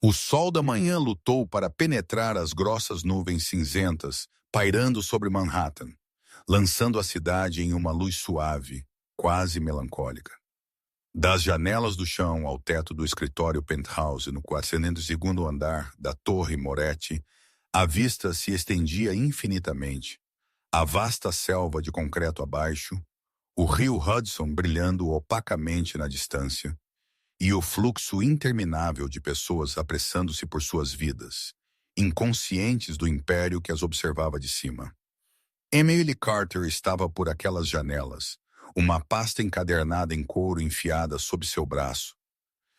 O sol da manhã lutou para penetrar as grossas nuvens cinzentas, pairando sobre Manhattan, lançando a cidade em uma luz suave, quase melancólica. Das janelas do chão ao teto do escritório penthouse no 402º andar da Torre Moretti, a vista se estendia infinitamente. A vasta selva de concreto abaixo, o rio Hudson brilhando opacamente na distância, e o fluxo interminável de pessoas apressando-se por suas vidas, inconscientes do império que as observava de cima. Emily Carter estava por aquelas janelas, uma pasta encadernada em couro enfiada sob seu braço,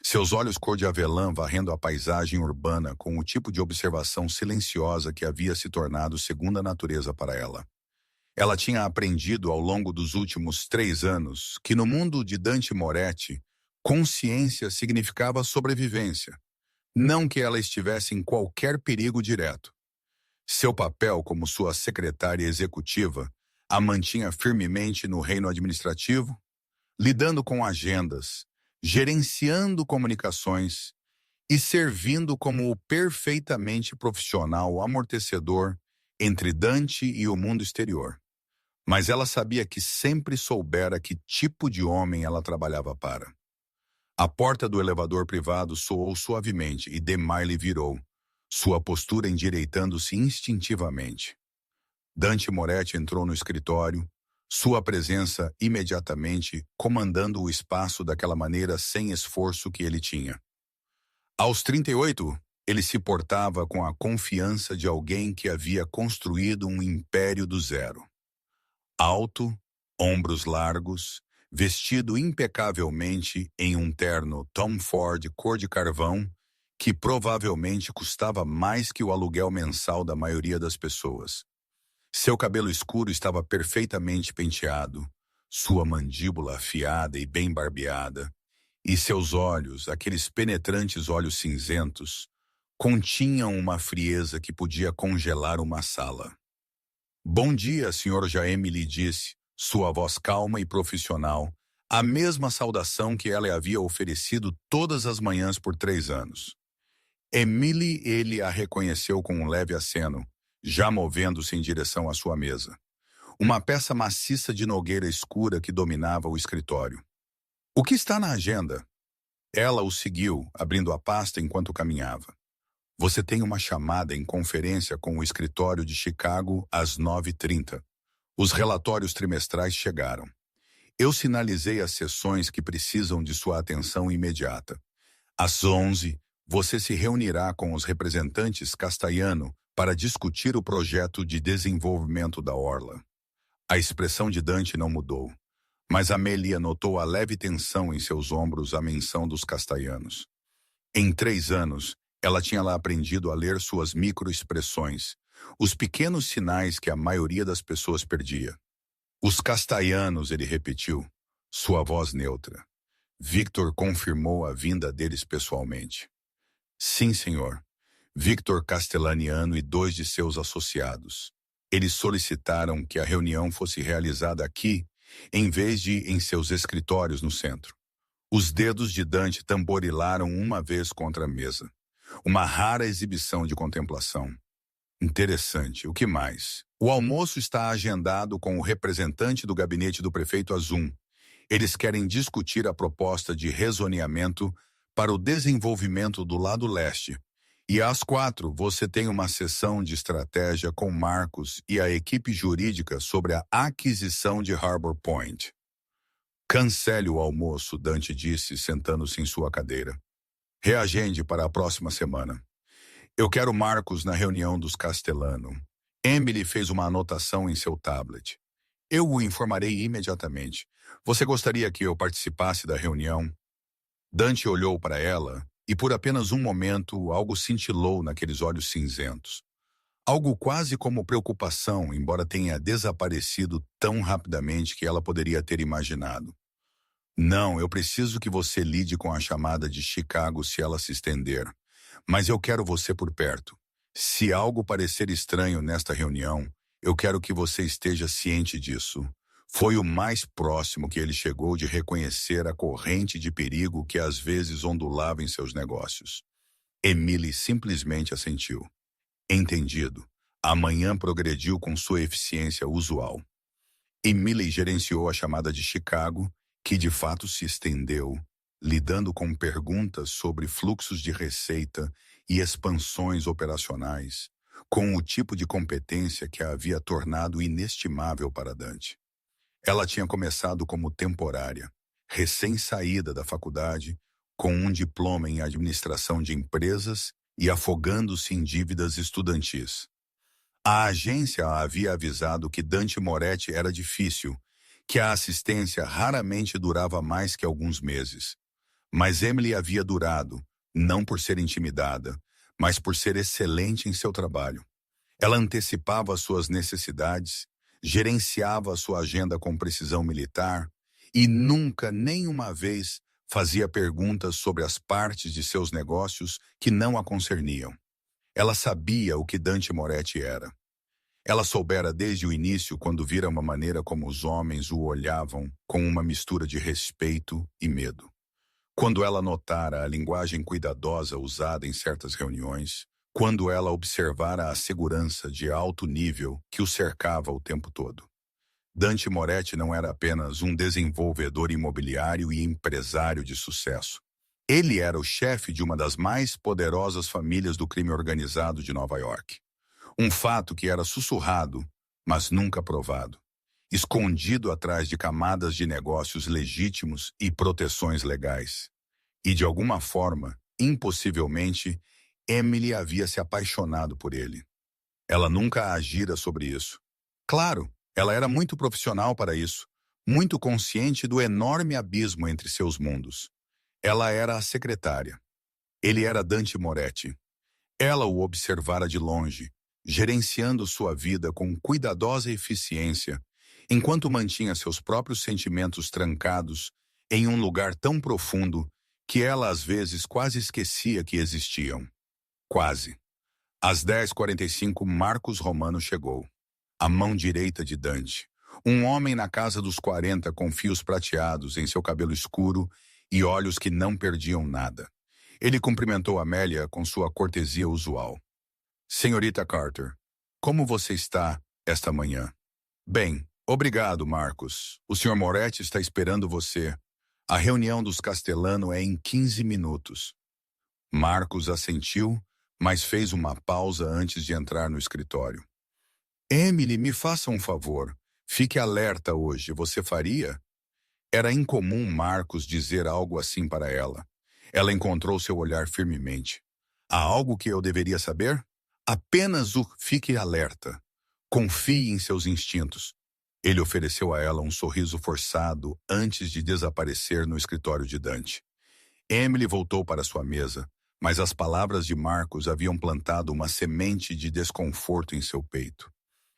seus olhos cor de avelã varrendo a paisagem urbana com o tipo de observação silenciosa que havia se tornado segunda natureza para ela. Ela tinha aprendido ao longo dos últimos 3 anos que no mundo de Dante Moretti, consciência significava sobrevivência, não que ela estivesse em qualquer perigo direto. Seu papel como sua secretária executiva a mantinha firmemente no reino administrativo, lidando com agendas, gerenciando comunicações e servindo como o perfeitamente profissional amortecedor entre Dante e o mundo exterior. Mas ela sabia que sempre soubera que tipo de homem ela trabalhava para. A porta do elevador privado soou suavemente e DeMiley virou, sua postura endireitando-se instintivamente. Dante Moretti entrou no escritório, sua presença imediatamente comandando o espaço daquela maneira sem esforço que ele tinha. Aos 38, ele se portava com a confiança de alguém que havia construído um império do zero. Alto, ombros largos, vestido impecavelmente em um terno Tom Ford cor de carvão, que provavelmente custava mais que o aluguel mensal da maioria das pessoas. Seu cabelo escuro estava perfeitamente penteado, sua mandíbula afiada e bem barbeada, e seus olhos, aqueles penetrantes olhos cinzentos, continham uma frieza que podia congelar uma sala. Bom dia, Sr. Jaime, lhe disse, sua voz calma e profissional, a mesma saudação que ela havia oferecido todas as manhãs por 3 anos. Emily, ele a reconheceu com um leve aceno, já movendo-se em direção à sua mesa. Uma peça maciça de nogueira escura que dominava o escritório. O que está na agenda? Ela o seguiu, abrindo a pasta enquanto caminhava. Você tem uma chamada em conferência com o escritório de Chicago às 9h30. Os relatórios trimestrais chegaram. Eu sinalizei as sessões que precisam de sua atenção imediata. Às 11h, você se reunirá com os representantes Castellano para discutir o projeto de desenvolvimento da Orla. A expressão de Dante não mudou, mas Amélia notou a leve tensão em seus ombros à menção dos Castellanos. Em 3 anos, ela tinha lá aprendido a ler suas microexpressões, os pequenos sinais que a maioria das pessoas perdia. Os Castellanos, ele repetiu, sua voz neutra. Victor confirmou a vinda deles pessoalmente. Sim, senhor. Victor Castellaniano e 2 de seus associados. Eles solicitaram que a reunião fosse realizada aqui, em vez de em seus escritórios no centro. Os dedos de Dante tamborilaram uma vez contra a mesa. Uma rara exibição de contemplação. Interessante. O que mais? O almoço está agendado com o representante do gabinete do prefeito Azum. Eles querem discutir a proposta de rezoneamento para o desenvolvimento do lado leste. E às 4 você tem uma sessão de estratégia com Marcos e a equipe jurídica sobre a aquisição de Harbor Point. Cancele o almoço, Dante disse, sentando-se em sua cadeira. Reagende para a próxima semana. Eu quero Marcos na reunião dos Castellano. Emily fez uma anotação em seu tablet. Eu o informarei imediatamente. Você gostaria que eu participasse da reunião? Dante olhou para ela e por apenas um momento algo cintilou naqueles olhos cinzentos. Algo quase como preocupação, embora tenha desaparecido tão rapidamente que ela poderia ter imaginado. Não, eu preciso que você lide com a chamada de Chicago se ela se estender. Mas eu quero você por perto. Se algo parecer estranho nesta reunião, eu quero que você esteja ciente disso. Foi o mais próximo que ele chegou de reconhecer a corrente de perigo que às vezes ondulava em seus negócios. Emily simplesmente assentiu. Entendido. A manhã progrediu com sua eficiência usual. Emily gerenciou a chamada de Chicago, que de fato se estendeu, lidando com perguntas sobre fluxos de receita e expansões operacionais, com o tipo de competência que a havia tornado inestimável para Dante. Ela tinha começado como temporária, recém-saída da faculdade, com um diploma em administração de empresas e afogando-se em dívidas estudantis. A agência a havia avisado que Dante Moretti era difícil, que a assistência raramente durava mais que alguns meses. Mas Emily havia durado, não por ser intimidada, mas por ser excelente em seu trabalho. Ela antecipava suas necessidades, gerenciava sua agenda com precisão militar e nunca, nem uma vez, fazia perguntas sobre as partes de seus negócios que não a concerniam. Ela sabia o que Dante Moretti era. Ela soubera desde o início quando vira uma maneira como os homens o olhavam com uma mistura de respeito e medo. Quando ela notara a linguagem cuidadosa usada em certas reuniões, quando ela observara a segurança de alto nível que o cercava o tempo todo. Dante Moretti não era apenas um desenvolvedor imobiliário e empresário de sucesso. Ele era o chefe de uma das mais poderosas famílias do crime organizado de Nova York. Um fato que era sussurrado, mas nunca provado, escondido atrás de camadas de negócios legítimos e proteções legais. E de alguma forma, impossivelmente, Emily havia se apaixonado por ele. Ela nunca agira sobre isso. Claro, ela era muito profissional para isso, muito consciente do enorme abismo entre seus mundos. Ela era a secretária. Ele era Dante Moretti. Ela o observara de longe, gerenciando sua vida com cuidadosa eficiência, enquanto mantinha seus próprios sentimentos trancados em um lugar tão profundo que ela às vezes quase esquecia que existiam. Quase. Às 10h45, Marcos Romano chegou. A mão direita de Dante. Um homem na casa dos 40 com fios prateados em seu cabelo escuro e olhos que não perdiam nada. Ele cumprimentou Amélia com sua cortesia usual. Senhorita Carter, como você está esta manhã? Bem, obrigado, Marcos. O Sr. Moretti está esperando você. A reunião dos Castellano é em 15 minutos. Marcos assentiu, mas fez uma pausa antes de entrar no escritório. Emily, me faça um favor. Fique alerta hoje, você faria? Era incomum Marcos dizer algo assim para ela. Ela encontrou seu olhar firmemente. Há algo que eu deveria saber? Apenas o fique alerta. Confie em seus instintos. Ele ofereceu a ela um sorriso forçado antes de desaparecer no escritório de Dante. Emily voltou para sua mesa, mas as palavras de Marcos haviam plantado uma semente de desconforto em seu peito.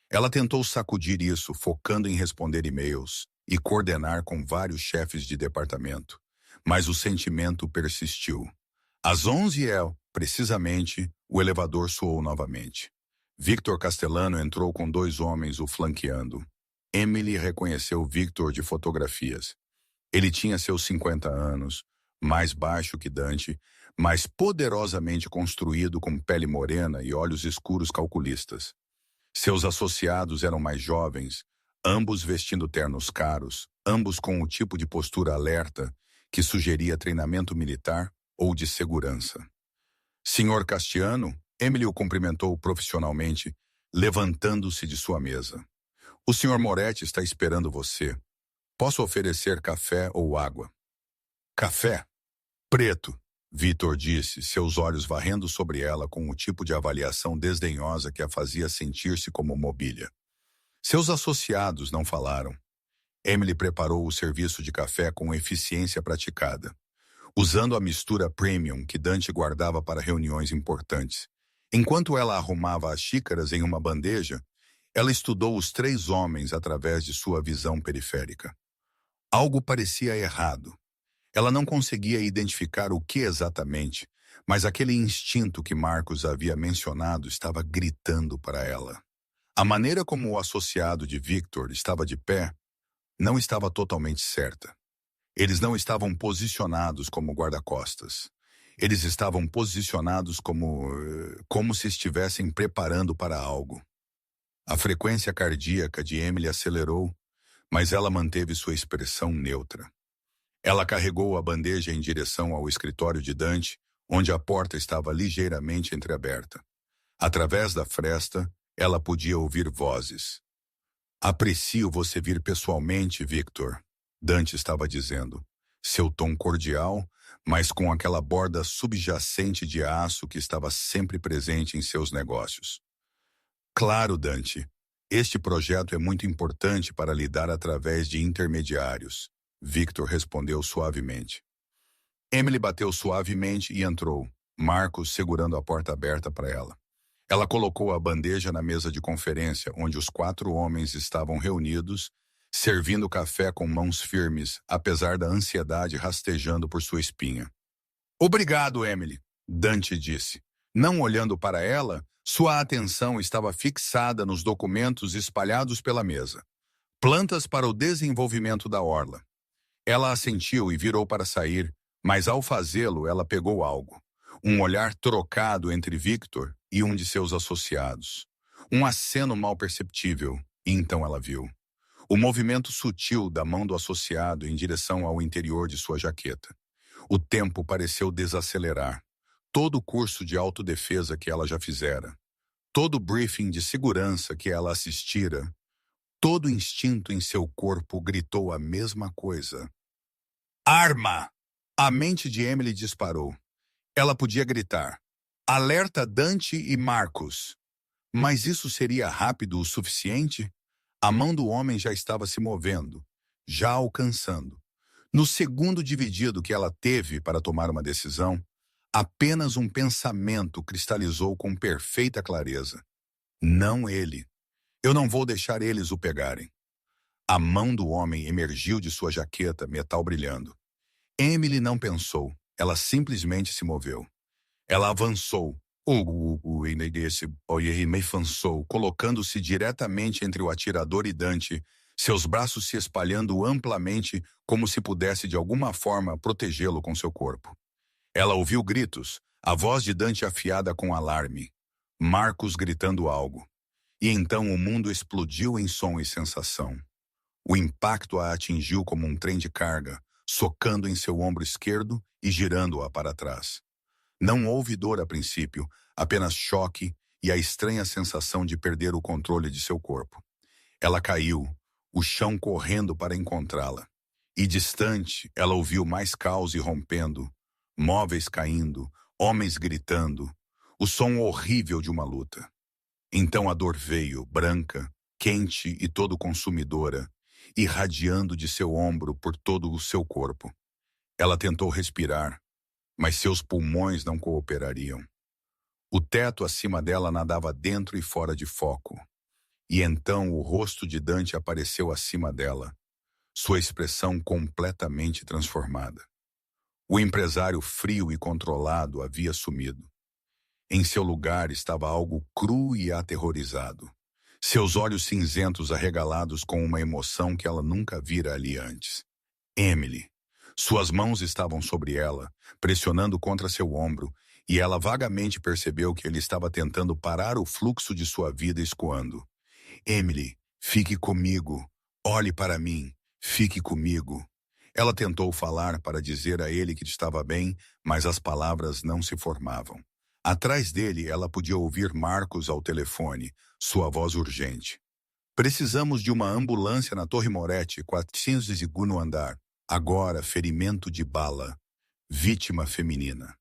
Ela tentou sacudir isso, focando em responder e-mails e coordenar com vários chefes de departamento. Mas o sentimento persistiu. Às 11h, precisamente, o elevador soou novamente. Victor Castellano entrou com 2 homens o flanqueando. Emily reconheceu Victor de fotografias. Ele tinha seus 50 anos, mais baixo que Dante, mas poderosamente construído com pele morena e olhos escuros calculistas. Seus associados eram mais jovens, ambos vestindo ternos caros, ambos com o tipo de postura alerta que sugeria treinamento militar ou de segurança. Senhor Castiano, Emily o cumprimentou profissionalmente, levantando-se de sua mesa. O Sr. Moretti está esperando você. Posso oferecer café ou água? Café? Preto, Victor disse, seus olhos varrendo sobre ela com o tipo de avaliação desdenhosa que a fazia sentir-se como mobília. Seus associados não falaram. Emily preparou o serviço de café com eficiência praticada, usando a mistura premium que Dante guardava para reuniões importantes. Enquanto ela arrumava as xícaras em uma bandeja, ela estudou os 3 homens através de sua visão periférica. Algo parecia errado. Ela não conseguia identificar o que exatamente, mas aquele instinto que Marcos havia mencionado estava gritando para ela. A maneira como o associado de Victor estava de pé não estava totalmente certa. Eles não estavam posicionados como guarda-costas. Eles estavam posicionados como se estivessem preparando para algo. A frequência cardíaca de Emily acelerou, mas ela manteve sua expressão neutra. Ela carregou a bandeja em direção ao escritório de Dante, onde a porta estava ligeiramente entreaberta. Através da fresta, ela podia ouvir vozes. "Aprecio você vir pessoalmente, Victor", Dante estava dizendo. Seu tom cordial, mas com aquela borda subjacente de aço que estava sempre presente em seus negócios. "Claro, Dante. Este projeto é muito importante para lidar através de intermediários", Victor respondeu suavemente. Emily bateu suavemente e entrou, Marcos segurando a porta aberta para ela. Ela colocou a bandeja na mesa de conferência, onde os 4 homens estavam reunidos, servindo café com mãos firmes, apesar da ansiedade rastejando por sua espinha. "Obrigado, Emily", Dante disse. Não olhando para ela, sua atenção estava fixada nos documentos espalhados pela mesa. Plantas para o desenvolvimento da orla. Ela assentiu e virou para sair, mas ao fazê-lo ela pegou algo. Um olhar trocado entre Victor e um de seus associados. Um aceno mal perceptível, e então ela viu. O movimento sutil da mão do associado em direção ao interior de sua jaqueta. O tempo pareceu desacelerar. Todo o curso de autodefesa que ela já fizera. Todo o briefing de segurança que ela assistira. Todo instinto em seu corpo gritou a mesma coisa. "Arma!" A mente de Emily disparou. Ela podia gritar: "Alerta Dante e Marcos!" Mas isso seria rápido o suficiente? A mão do homem já estava se movendo, já alcançando. No segundo dividido que ela teve para tomar uma decisão, apenas um pensamento cristalizou com perfeita clareza. Não ele. Eu não vou deixar eles o pegarem. A mão do homem emergiu de sua jaqueta, metal brilhando. Emily não pensou, ela simplesmente se moveu. Ela avançou, colocando-se diretamente entre o atirador e Dante, seus braços se espalhando amplamente como se pudesse de alguma forma protegê-lo com seu corpo. Ela ouviu gritos, a voz de Dante afiada com alarme, Marcos gritando algo. E então o mundo explodiu em som e sensação. O impacto a atingiu como um trem de carga, socando em seu ombro esquerdo e girando-a para trás. Não houve dor a princípio, apenas choque e a estranha sensação de perder o controle de seu corpo. Ela caiu, o chão correndo para encontrá-la. E distante, ela ouviu mais caos irrompendo, móveis caindo, homens gritando, o som horrível de uma luta. Então a dor veio, branca, quente e todo consumidora, irradiando de seu ombro por todo o seu corpo. Ela tentou respirar, mas seus pulmões não cooperariam. O teto acima dela nadava dentro e fora de foco. E então o rosto de Dante apareceu acima dela, sua expressão completamente transformada. O empresário frio e controlado havia sumido. Em seu lugar estava algo cru e aterrorizado. Seus olhos cinzentos arregalados com uma emoção que ela nunca vira ali antes. Emily. Suas mãos estavam sobre ela, pressionando contra seu ombro, e ela vagamente percebeu que ele estava tentando parar o fluxo de sua vida escoando. "Emily, fique comigo. Olhe para mim. Fique comigo." Ela tentou falar para dizer a ele que estava bem, mas as palavras não se formavam. Atrás dele, ela podia ouvir Marcos ao telefone, sua voz urgente. "Precisamos de uma ambulância na Torre Moretti, 402º andar. Agora, ferimento de bala. Vítima feminina."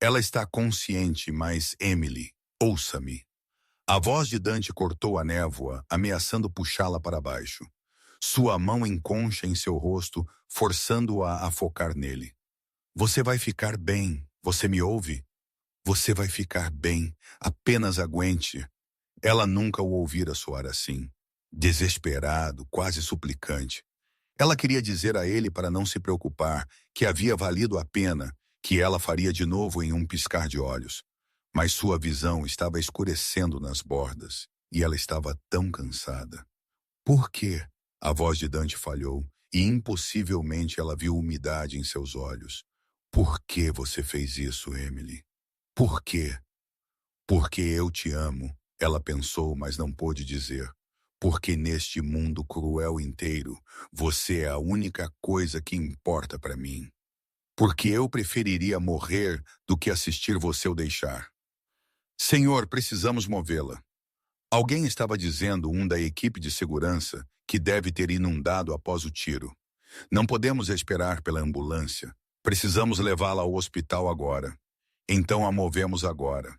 Ela está consciente, mas Emily, ouça-me. A voz de Dante cortou a névoa, ameaçando puxá-la para baixo. Sua mão enconcha em seu rosto, forçando-a a focar nele. "Você vai ficar bem. Você me ouve? Você vai ficar bem. Apenas aguente." Ela nunca o ouvira soar assim. Desesperado, quase suplicante. Ela queria dizer a ele para não se preocupar, que havia valido a pena, que ela faria de novo em um piscar de olhos. Mas sua visão estava escurecendo nas bordas, e ela estava tão cansada. "Por quê?" A voz de Dante falhou, e impossivelmente ela viu umidade em seus olhos. Por que você fez isso, Emily? Por quê? Porque eu te amo, ela pensou, mas não pôde dizer. Porque neste mundo cruel inteiro, você é a única coisa que importa para mim. Porque eu preferiria morrer do que assistir você o deixar. Senhor, precisamos movê-la. Alguém estava dizendo um da equipe de segurança que deve ter inundado após o tiro. Não podemos esperar pela ambulância. Precisamos levá-la ao hospital agora. Então a movemos agora.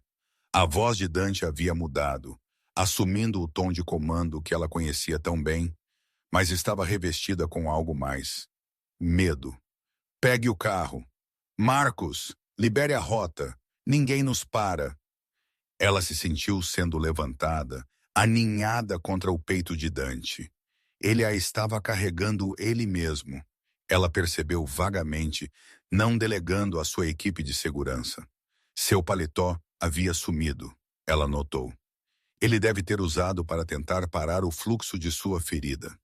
A voz de Dante havia mudado, assumindo o tom de comando que ela conhecia tão bem, mas estava revestida com algo mais. Medo. Pegue o carro. Marcos, libere a rota. Ninguém nos para. Ela se sentiu sendo levantada, aninhada contra o peito de Dante. Ele a estava carregando ele mesmo. Ela percebeu vagamente, não delegando à sua equipe de segurança. Seu paletó havia sumido, ela notou. Ele deve ter usado para tentar parar o fluxo de sua ferida.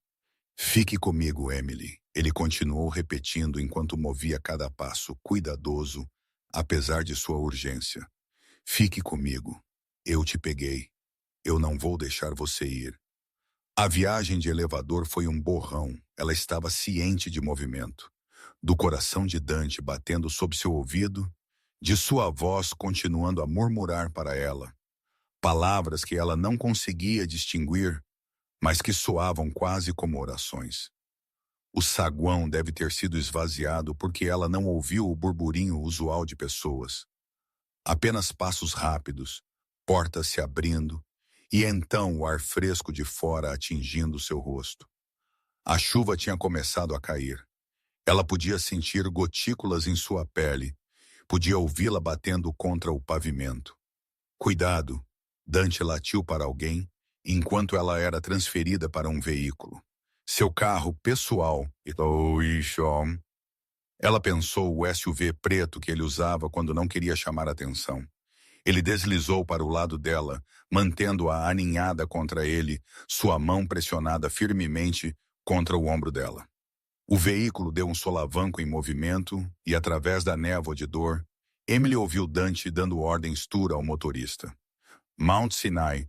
Fique comigo, Emily, ele continuou repetindo enquanto movia cada passo cuidadoso, apesar de sua urgência. Fique comigo. Eu te peguei. Eu não vou deixar você ir. A viagem de elevador foi um borrão. Ela estava ciente de movimento. Do coração de Dante batendo sob seu ouvido, de sua voz continuando a murmurar para ela. Palavras que ela não conseguia distinguir, mas que soavam quase como orações. O saguão deve ter sido esvaziado porque ela não ouviu o burburinho usual de pessoas. Apenas passos rápidos, portas se abrindo, e então o ar fresco de fora atingindo seu rosto. A chuva tinha começado a cair. Ela podia sentir gotículas em sua pele, podia ouvi-la batendo contra o pavimento. Cuidado! Dante latiu para alguém, enquanto ela era transferida para um veículo. Seu carro pessoal. Ela pensou o SUV preto que ele usava quando não queria chamar atenção. Ele deslizou para o lado dela, mantendo-a aninhada contra ele, sua mão pressionada firmemente contra o ombro dela. O veículo deu um solavanco em movimento e, através da névoa de dor, Emily ouviu Dante dando ordens dura ao motorista. Mount Sinai.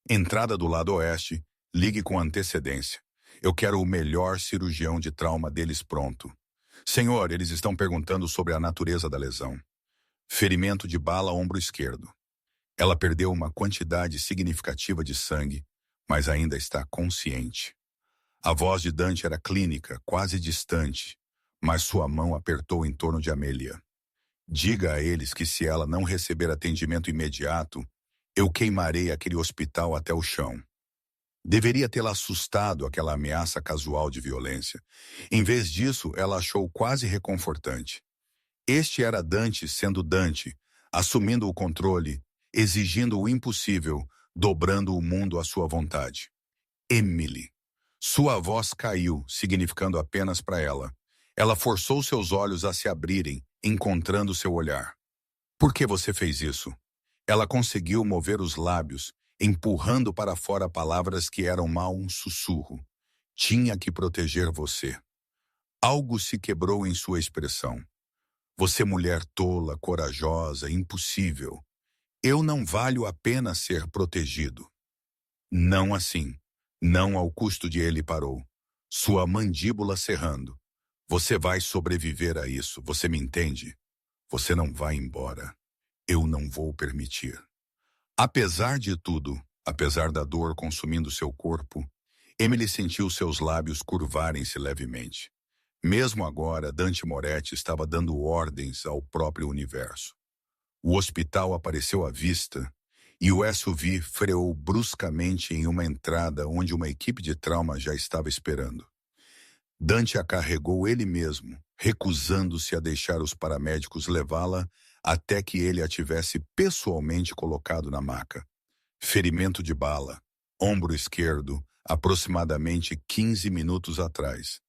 Entrada do lado oeste, ligue com antecedência. Eu quero o melhor cirurgião de trauma deles pronto. Senhor, eles estão perguntando sobre a natureza da lesão. Ferimento de bala ombro esquerdo. Ela perdeu uma quantidade significativa de sangue, mas ainda está consciente. A voz de Dante era clínica, quase distante, mas sua mão apertou em torno de Amélia. Diga a eles que se ela não receber atendimento imediato, eu queimarei aquele hospital até o chão. Deveria tê-la assustado aquela ameaça casual de violência. Em vez disso, ela achou quase reconfortante. Este era Dante sendo Dante, assumindo o controle, exigindo o impossível, dobrando o mundo à sua vontade. Emily. Sua voz caiu, significando apenas para ela. Ela forçou seus olhos a se abrirem, encontrando seu olhar. Por que você fez isso? Ela conseguiu mover os lábios, empurrando para fora palavras que eram mal um sussurro. Tinha que proteger você. Algo se quebrou em sua expressão. Você mulher tola, corajosa, impossível. Eu não valho a pena ser protegido. Não assim. Não ao custo de ele parou. Sua mandíbula cerrando. Você vai sobreviver a isso, você me entende? Você não vai embora. Eu não vou permitir. Apesar de tudo, apesar da dor consumindo seu corpo, Emily sentiu seus lábios curvarem-se levemente. Mesmo agora, Dante Moretti estava dando ordens ao próprio universo. O hospital apareceu à vista e o SUV freou bruscamente em uma entrada onde uma equipe de trauma já estava esperando. Dante a carregou ele mesmo, recusando-se a deixar os paramédicos levá-la até que ele a tivesse pessoalmente colocado na maca. Ferimento de bala, ombro esquerdo, aproximadamente 15 minutos atrás.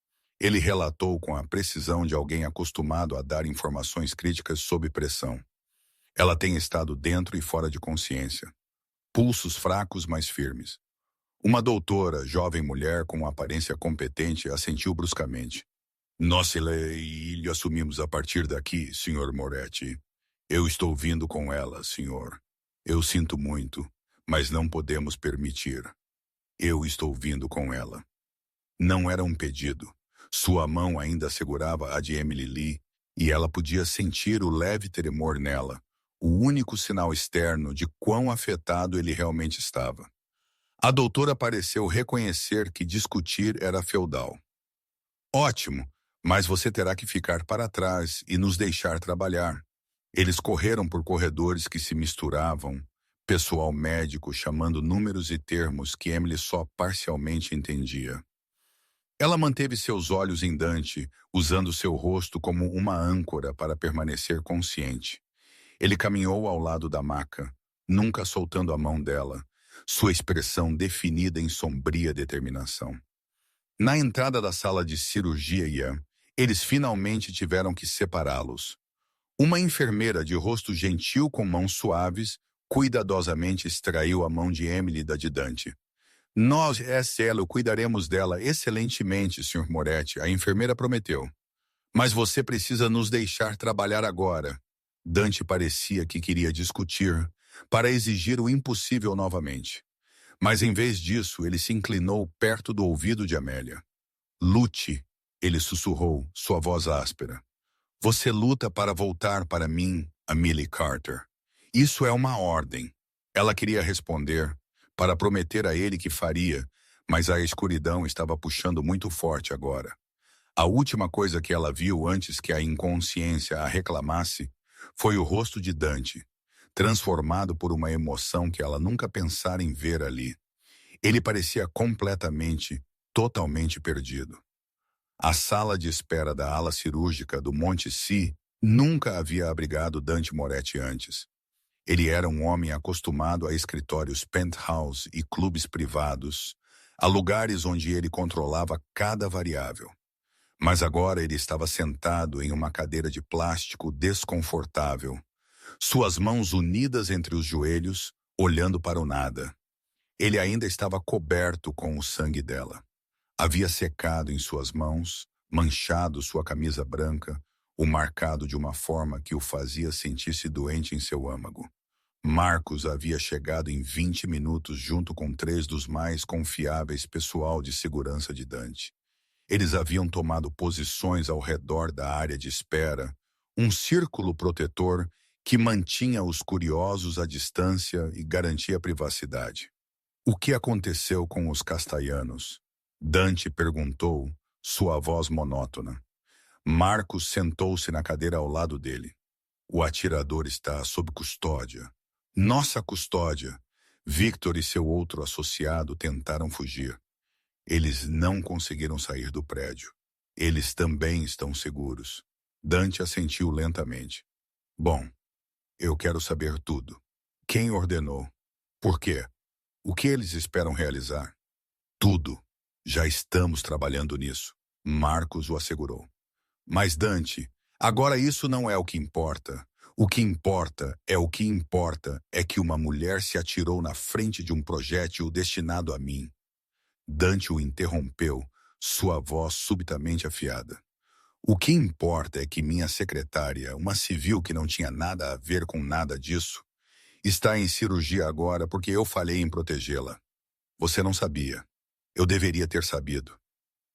Ele relatou com a precisão de alguém acostumado a dar informações críticas sob pressão. Ela tem estado dentro e fora de consciência. Pulsos fracos, mas firmes. Uma doutora, jovem mulher com uma aparência competente, assentiu bruscamente. Nós e assumimos a partir daqui, Sr. Moretti. Eu estou vindo com ela, senhor. Eu sinto muito, mas não podemos permitir. Eu estou vindo com ela. Não era um pedido. Sua mão ainda segurava a de Emily Lee e ela podia sentir o leve tremor nela, o único sinal externo de quão afetado ele realmente estava. A doutora pareceu reconhecer que discutir era feudal. Ótimo, mas você terá que ficar para trás e nos deixar trabalhar. Eles correram por corredores que se misturavam, pessoal médico chamando números e termos que Emily só parcialmente entendia. Ela manteve seus olhos em Dante, usando seu rosto como uma âncora para permanecer consciente. Ele caminhou ao lado da maca, nunca soltando a mão dela, sua expressão definida em sombria determinação. Na entrada da sala de cirurgia, eles finalmente tiveram que separá-los. Uma enfermeira de rosto gentil com mãos suaves, cuidadosamente extraiu a mão de Emily da de Dante. Nós, SL, cuidaremos dela excelentemente, Sr. Moretti, a enfermeira prometeu. Mas você precisa nos deixar trabalhar agora. Dante parecia que queria discutir, para exigir o impossível novamente. Mas em vez disso, ele se inclinou perto do ouvido de Amélia. Lute, ele sussurrou, sua voz áspera. Você luta para voltar para mim, Amelie Carter. Isso é uma ordem. Ela queria responder, para prometer a ele que faria, mas a escuridão estava puxando muito forte agora. A última coisa que ela viu antes que a inconsciência a reclamasse foi o rosto de Dante, transformado por uma emoção que ela nunca pensara em ver ali. Ele parecia completamente, totalmente perdido. A sala de espera da ala cirúrgica do Monte Si nunca havia abrigado Dante Moretti antes. Ele era um homem acostumado a escritórios penthouse e clubes privados, a lugares onde ele controlava cada variável. Mas agora ele estava sentado em uma cadeira de plástico desconfortável, suas mãos unidas entre os joelhos, olhando para o nada. Ele ainda estava coberto com o sangue dela. Havia secado em suas mãos, manchado sua camisa branca, o marcado de uma forma que o fazia sentir-se doente em seu âmago. Marcos havia chegado em 20 minutos junto com 3 dos mais confiáveis pessoal de segurança de Dante. Eles haviam tomado posições ao redor da área de espera, um círculo protetor que mantinha os curiosos à distância e garantia privacidade. O que aconteceu com os Castellanos? Dante perguntou, sua voz monótona. Marcos sentou-se na cadeira ao lado dele. O atirador está sob custódia. Nossa custódia. Victor e seu outro associado tentaram fugir. Eles não conseguiram sair do prédio. Eles também estão seguros. Dante assentiu lentamente. Bom, eu quero saber tudo. Quem ordenou? Por quê? O que eles esperam realizar? Tudo. Já estamos trabalhando nisso. Marcos o assegurou. Mas Dante, agora isso não é o que importa. O que importa é que uma mulher se atirou na frente de um projétil destinado a mim. Dante o interrompeu, sua voz subitamente afiada. O que importa é que minha secretária, uma civil que não tinha nada a ver com nada disso, está em cirurgia agora porque eu falhei em protegê-la. Você não sabia. Eu deveria ter sabido.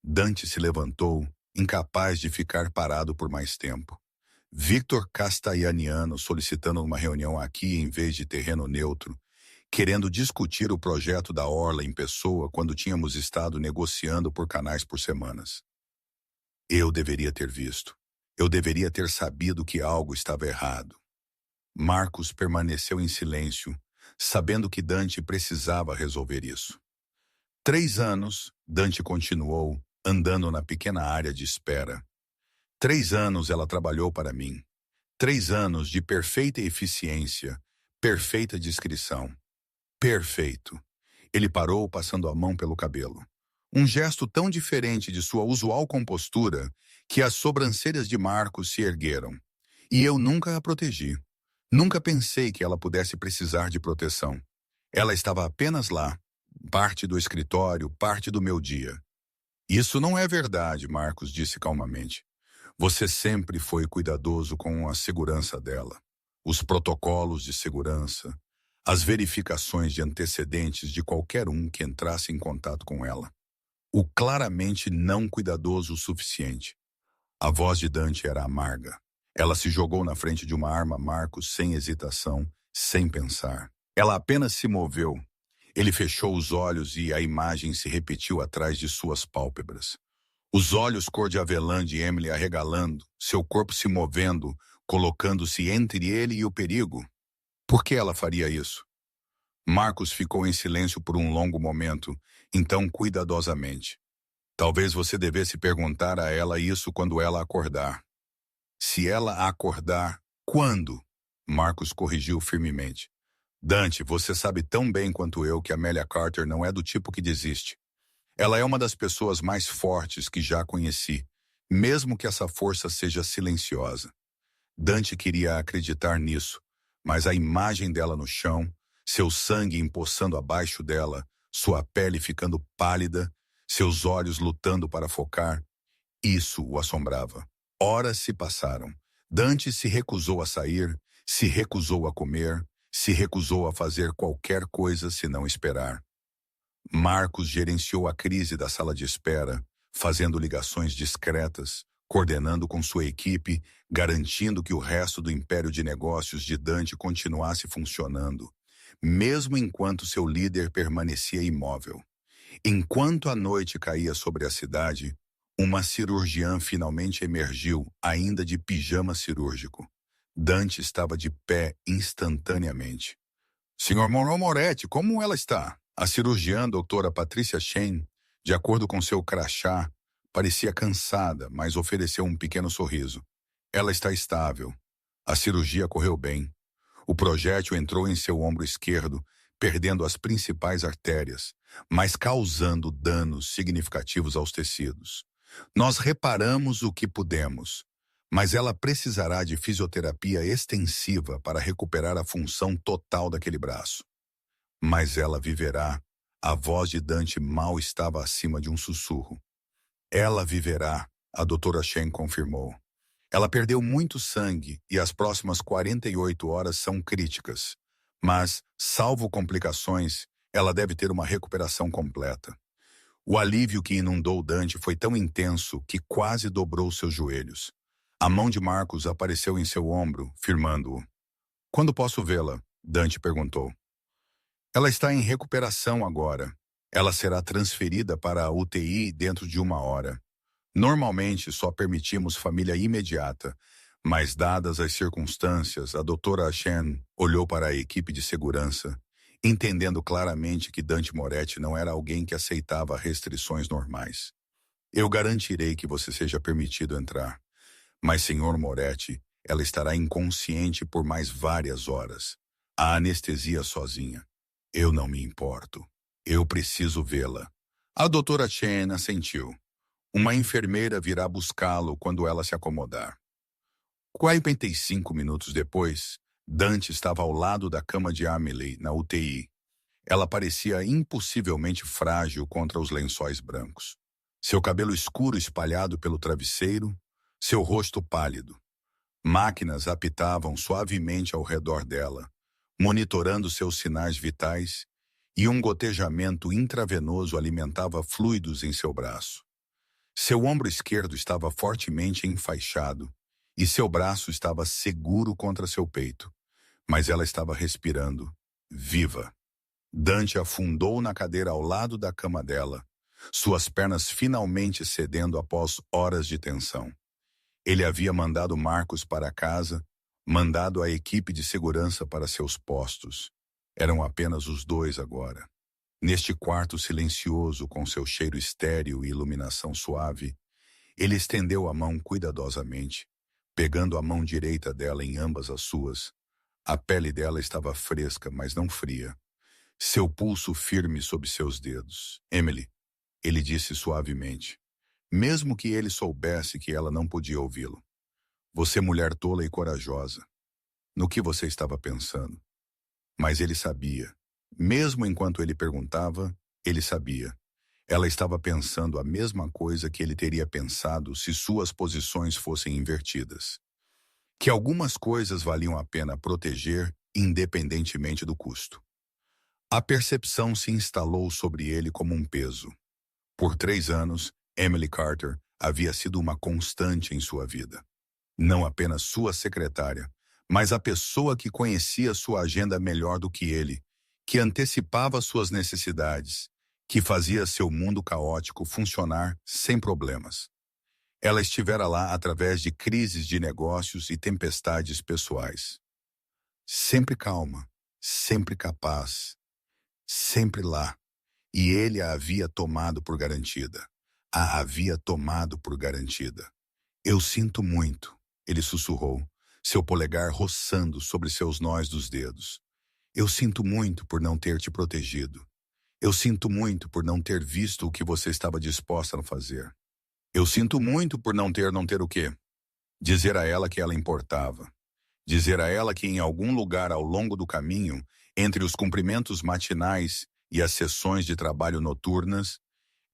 Dante se levantou, incapaz de ficar parado por mais tempo. Victor Castellaniano solicitando uma reunião aqui em vez de terreno neutro, querendo discutir o projeto da Orla em pessoa quando tínhamos estado negociando por canais por semanas. Eu deveria ter visto. Eu deveria ter sabido que algo estava errado. Marcos permaneceu em silêncio, sabendo que Dante precisava resolver isso. 3 anos, Dante continuou, andando na pequena área de espera. 3 anos ela trabalhou para mim. 3 anos de perfeita eficiência, perfeita discrição. Perfeito. Ele parou passando a mão pelo cabelo. Um gesto tão diferente de sua usual compostura que as sobrancelhas de Marcos se ergueram. E eu nunca a protegi. Nunca pensei que ela pudesse precisar de proteção. Ela estava apenas lá, parte do escritório, parte do meu dia. Isso não é verdade, Marcos disse calmamente. Você sempre foi cuidadoso com a segurança dela. Os protocolos de segurança, as verificações de antecedentes de qualquer um que entrasse em contato com ela. O claramente não cuidadoso o suficiente. A voz de Dante era amarga. Ela se jogou na frente de uma arma Marcos sem hesitação, sem pensar. Ela apenas se moveu. Ele fechou os olhos e a imagem se repetiu atrás de suas pálpebras. Os olhos cor de avelã de Emily arregalando, seu corpo se movendo, colocando-se entre ele e o perigo. Por que ela faria isso? Marcos ficou em silêncio por um longo momento, então cuidadosamente. Talvez você devesse perguntar a ela isso quando ela acordar. Se ela acordar, quando? Marcos corrigiu firmemente. Dante, você sabe tão bem quanto eu que Amelia Carter não é do tipo que desiste. Ela é uma das pessoas mais fortes que já conheci, mesmo que essa força seja silenciosa. Dante queria acreditar nisso, mas a imagem dela no chão, seu sangue empoçando abaixo dela, sua pele ficando pálida, seus olhos lutando para focar, isso o assombrava. Horas se passaram. Dante se recusou a sair, se recusou a comer, se recusou a fazer qualquer coisa senão esperar. Marcos gerenciou a crise da sala de espera, fazendo ligações discretas, coordenando com sua equipe, garantindo que o resto do império de negócios de Dante continuasse funcionando, mesmo enquanto seu líder permanecia imóvel. Enquanto a noite caía sobre a cidade, uma cirurgiã finalmente emergiu, ainda de pijama cirúrgico. Dante estava de pé instantaneamente. Senhor Monroe Moretti, como ela está? A cirurgiã, doutora Patricia Shane, de acordo com seu crachá, parecia cansada, mas ofereceu um pequeno sorriso. Ela está estável. A cirurgia correu bem. O projétil entrou em seu ombro esquerdo, perdendo as principais artérias, mas causando danos significativos aos tecidos. Nós reparamos o que pudemos, mas ela precisará de fisioterapia extensiva para recuperar a função total daquele braço. Mas ela viverá. A voz de Dante mal estava acima de um sussurro. Ela viverá, a doutora Shen confirmou. Ela perdeu muito sangue e as próximas 48 horas são críticas. Mas, salvo complicações, ela deve ter uma recuperação completa. O alívio que inundou Dante foi tão intenso que quase dobrou seus joelhos. A mão de Marcos apareceu em seu ombro, firmando-o. Quando posso vê-la? Dante perguntou. Ela está em recuperação agora. Ela será transferida para a UTI dentro de 1 hora. Normalmente só permitimos família imediata, mas dadas as circunstâncias, a doutora Shen olhou para a equipe de segurança, entendendo claramente que Dante Moretti não era alguém que aceitava restrições normais. Eu garantirei que você seja permitido entrar. Mas, senhor Moretti, ela estará inconsciente por mais várias horas. A anestesia sozinha. Eu não me importo. Eu preciso vê-la. A doutora Chen assentiu. Uma enfermeira virá buscá-lo quando ela se acomodar. 45 minutos depois, Dante estava ao lado da cama de Amelie, na UTI. Ela parecia impossivelmente frágil contra os lençóis brancos. Seu cabelo escuro espalhado pelo travesseiro, seu rosto pálido. Máquinas apitavam suavemente ao redor dela, monitorando seus sinais vitais, e um gotejamento intravenoso alimentava fluidos em seu braço. Seu ombro esquerdo estava fortemente enfaixado, e seu braço estava seguro contra seu peito, mas ela estava respirando, viva. Dante afundou na cadeira ao lado da cama dela, suas pernas finalmente cedendo após horas de tensão. Ele havia mandado Marcos para casa, mandado a equipe de segurança para seus postos. Eram apenas os dois agora. Neste quarto silencioso, com seu cheiro estéril e iluminação suave, ele estendeu a mão cuidadosamente, pegando a mão direita dela em ambas as suas. A pele dela estava fresca, mas não fria. Seu pulso firme sob seus dedos. Emily, ele disse suavemente, mesmo que ele soubesse que ela não podia ouvi-lo. Você, mulher tola e corajosa. No que você estava pensando? Mas ele sabia. Mesmo enquanto ele perguntava, ele sabia. Ela estava pensando a mesma coisa que ele teria pensado se suas posições fossem invertidas. Que algumas coisas valiam a pena proteger independentemente do custo. A percepção se instalou sobre ele como um peso. Por 3 anos, Emily Carter havia sido uma constante em sua vida. Não apenas sua secretária, mas a pessoa que conhecia sua agenda melhor do que ele, que antecipava suas necessidades, que fazia seu mundo caótico funcionar sem problemas. Ela estivera lá através de crises de negócios e tempestades pessoais. Sempre calma, sempre capaz, sempre lá. E ele a havia tomado por garantida. A havia tomado por garantida. Eu sinto muito, ele sussurrou, seu polegar roçando sobre seus nós dos dedos. Eu sinto muito por não ter te protegido. Eu sinto muito por não ter visto o que você estava disposta a fazer. Eu sinto muito por não ter o quê? Dizer a ela que ela importava. Dizer a ela que em algum lugar ao longo do caminho, entre os cumprimentos matinais e as sessões de trabalho noturnas,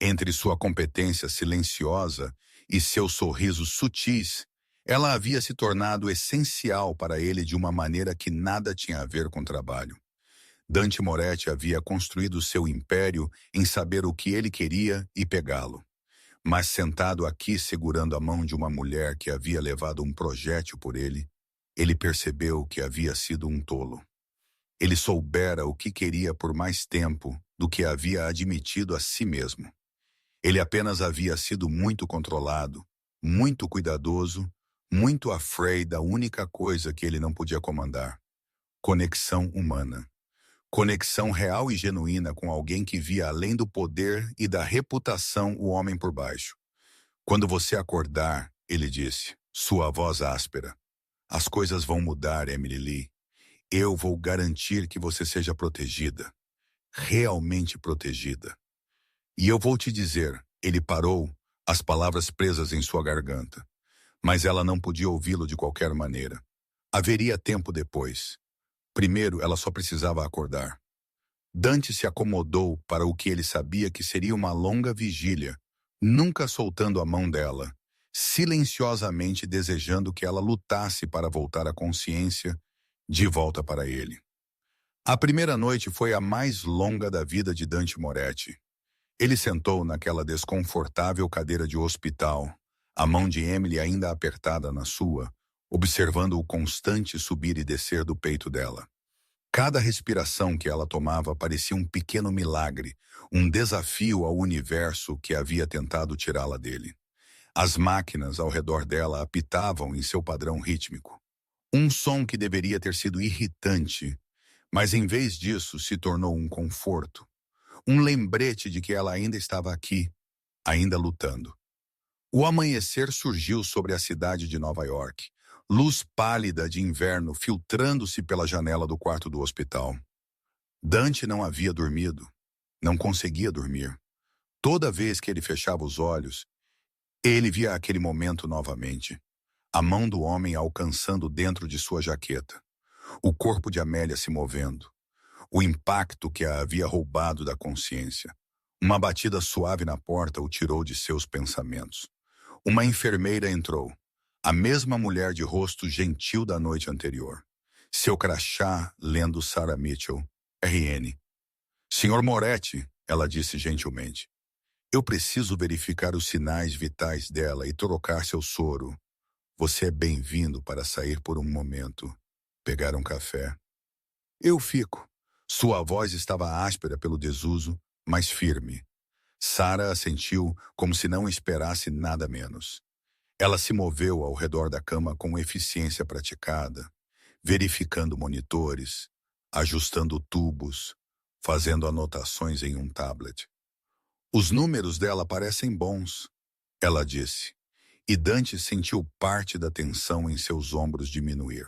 entre sua competência silenciosa e seus sorrisos sutis, ela havia se tornado essencial para ele de uma maneira que nada tinha a ver com trabalho. Dante Moretti havia construído seu império em saber o que ele queria e pegá-lo. Mas sentado aqui segurando a mão de uma mulher que havia levado um projétil por ele percebeu que havia sido um tolo. Ele soubera o que queria por mais tempo do que havia admitido a si mesmo. Ele apenas havia sido muito controlado, muito cuidadoso, muito afraid da única coisa que ele não podia comandar: conexão humana. Conexão real e genuína com alguém que via além do poder e da reputação o homem por baixo. Quando você acordar, ele disse, sua voz áspera, as coisas vão mudar, Emily Lee. Eu vou garantir que você seja protegida. Realmente protegida. E eu vou te dizer, ele parou, as palavras presas em sua garganta. Mas ela não podia ouvi-lo de qualquer maneira. Haveria tempo depois. Primeiro, ela só precisava acordar. Dante se acomodou para o que ele sabia que seria uma longa vigília, nunca soltando a mão dela, silenciosamente desejando que ela lutasse para voltar à consciência, de volta para ele. A primeira noite foi a mais longa da vida de Dante Moretti. Ele sentou naquela desconfortável cadeira de hospital, a mão de Emily ainda apertada na sua, observando o constante subir e descer do peito dela. Cada respiração que ela tomava parecia um pequeno milagre, um desafio ao universo que havia tentado tirá-la dele. As máquinas ao redor dela apitavam em seu padrão rítmico. Um som que deveria ter sido irritante, mas em vez disso se tornou um conforto. Um lembrete de que ela ainda estava aqui, ainda lutando. O amanhecer surgiu sobre a cidade de Nova York, luz pálida de inverno filtrando-se pela janela do quarto do hospital. Dante não havia dormido, não conseguia dormir. Toda vez que ele fechava os olhos, ele via aquele momento novamente. A mão do homem alcançando dentro de sua jaqueta. O corpo de Amélia se movendo. O impacto que a havia roubado da consciência. Uma batida suave na porta o tirou de seus pensamentos. Uma enfermeira entrou. A mesma mulher de rosto gentil da noite anterior. Seu crachá lendo Sarah Mitchell, RN. Senhor Moretti, ela disse gentilmente. Eu preciso verificar os sinais vitais dela e trocar seu soro. Você é bem-vindo para sair por um momento. Pegar um café. Eu fico. Sua voz estava áspera pelo desuso, mas firme. Sarah assentiu como se não esperasse nada menos. Ela se moveu ao redor da cama com eficiência praticada, verificando monitores, ajustando tubos, fazendo anotações em um tablet. Os números dela parecem bons, ela disse, e Dante sentiu parte da tensão em seus ombros diminuir.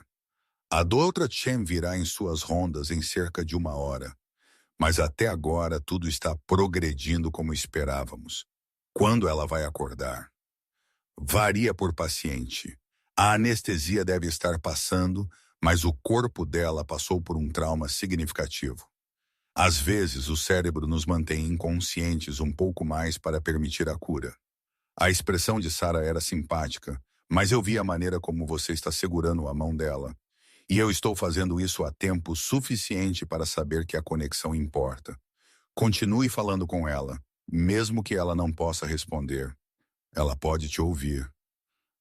A doutora Chen virá em suas rondas em cerca de 1 hora, mas até agora tudo está progredindo como esperávamos. Quando ela vai acordar? Varia por paciente. A anestesia deve estar passando, mas o corpo dela passou por um trauma significativo. Às vezes, o cérebro nos mantém inconscientes um pouco mais para permitir a cura. A expressão de Sarah era simpática, mas eu vi a maneira como você está segurando a mão dela. E eu estou fazendo isso há tempo suficiente para saber que a conexão importa. Continue falando com ela, mesmo que ela não possa responder. Ela pode te ouvir.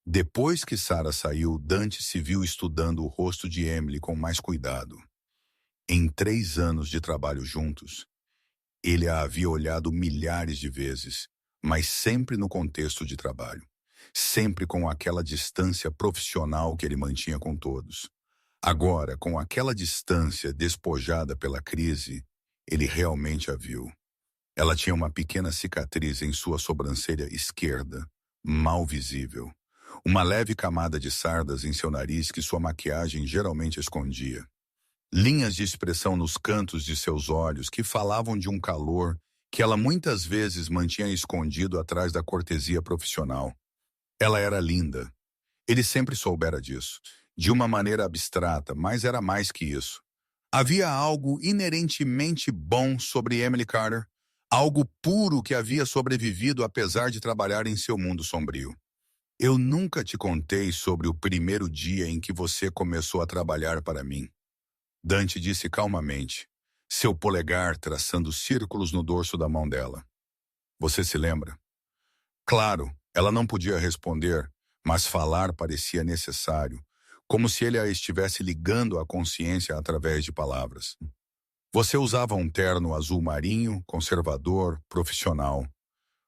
Depois que Sarah saiu, Dante se viu estudando o rosto de Emily com mais cuidado. Em 3 anos de trabalho juntos, ele a havia olhado milhares de vezes, mas sempre no contexto de trabalho. Sempre com aquela distância profissional que ele mantinha com todos. Agora, com aquela distância despojada pela crise, ele realmente a viu. Ela tinha uma pequena cicatriz em sua sobrancelha esquerda, mal visível. Uma leve camada de sardas em seu nariz que sua maquiagem geralmente escondia. Linhas de expressão nos cantos de seus olhos que falavam de um calor que ela muitas vezes mantinha escondido atrás da cortesia profissional. Ela era linda. Ele sempre soubera disso, de uma maneira abstrata, mas era mais que isso. Havia algo inerentemente bom sobre Emily Carter, algo puro que havia sobrevivido apesar de trabalhar em seu mundo sombrio. Eu nunca te contei sobre o primeiro dia em que você começou a trabalhar para mim. Dante disse calmamente, seu polegar traçando círculos no dorso da mão dela. Você se lembra? Claro, ela não podia responder, mas falar parecia necessário, como se ele a estivesse ligando à consciência através de palavras. Você usava um terno azul marinho, conservador, profissional.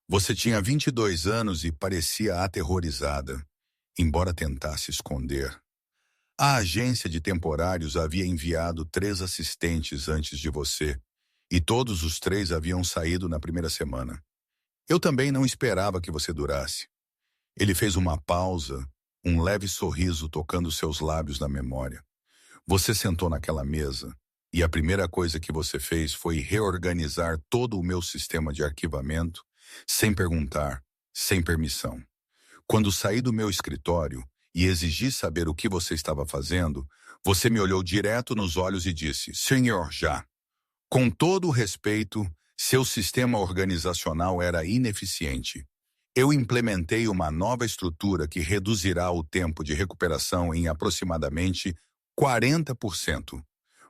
Você tinha 22 anos e parecia aterrorizada, embora tentasse esconder. A agência de temporários havia enviado 3 assistentes antes de você, e todos os 3 haviam saído na primeira semana. Eu também não esperava que você durasse. Ele fez uma pausa, um leve sorriso tocando seus lábios na memória. Você sentou naquela mesa, e a primeira coisa que você fez foi reorganizar todo o meu sistema de arquivamento, sem perguntar, sem permissão. Quando saí do meu escritório e exigi saber o que você estava fazendo, você me olhou direto nos olhos e disse, Senhor, já. Com todo o respeito, seu sistema organizacional era ineficiente. Eu implementei uma nova estrutura que reduzirá o tempo de recuperação em aproximadamente 40%.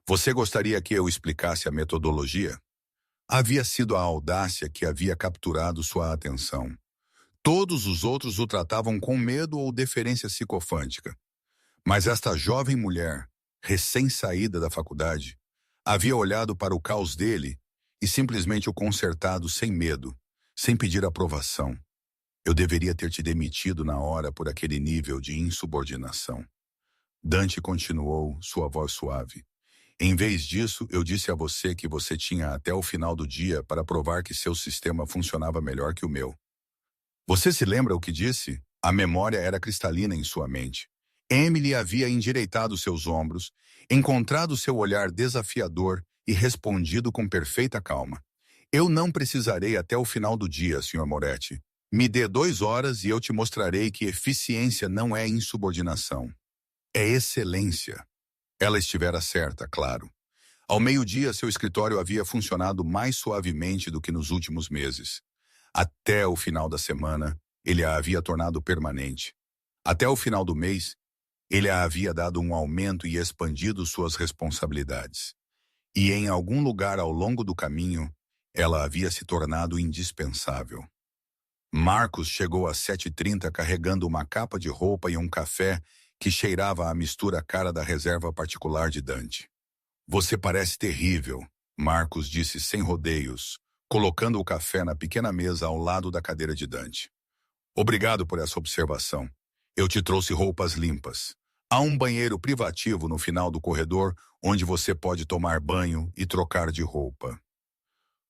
Você gostaria que eu explicasse a metodologia? Havia sido a audácia que havia capturado sua atenção. Todos os outros o tratavam com medo ou deferência psicofântica. Mas esta jovem mulher, recém-saída da faculdade, havia olhado para o caos dele e simplesmente o consertado sem medo, sem pedir aprovação. Eu deveria ter te demitido na hora por aquele nível de insubordinação. Dante continuou, sua voz suave. Em vez disso, eu disse a você que você tinha até o final do dia para provar que seu sistema funcionava melhor que o meu. Você se lembra o que disse? A memória era cristalina em sua mente. Emily havia endireitado seus ombros, encontrado seu olhar desafiador e respondido com perfeita calma. Eu não precisarei até o final do dia, Sr. Moretti. Me dê 2 horas e eu te mostrarei que eficiência não é insubordinação. É excelência. Ela estivera certa, claro. Ao meio-dia, seu escritório havia funcionado mais suavemente do que nos últimos meses. Até o final da semana, ele a havia tornado permanente. Até o final do mês, ele a havia dado um aumento e expandido suas responsabilidades. E em algum lugar ao longo do caminho, ela havia se tornado indispensável. Marcos chegou às 7h30 carregando uma capa de roupa e um café que cheirava a mistura cara da reserva particular de Dante. Você parece terrível, Marcos disse sem rodeios, colocando o café na pequena mesa ao lado da cadeira de Dante. Obrigado por essa observação. Eu te trouxe roupas limpas. Há um banheiro privativo no final do corredor onde você pode tomar banho e trocar de roupa.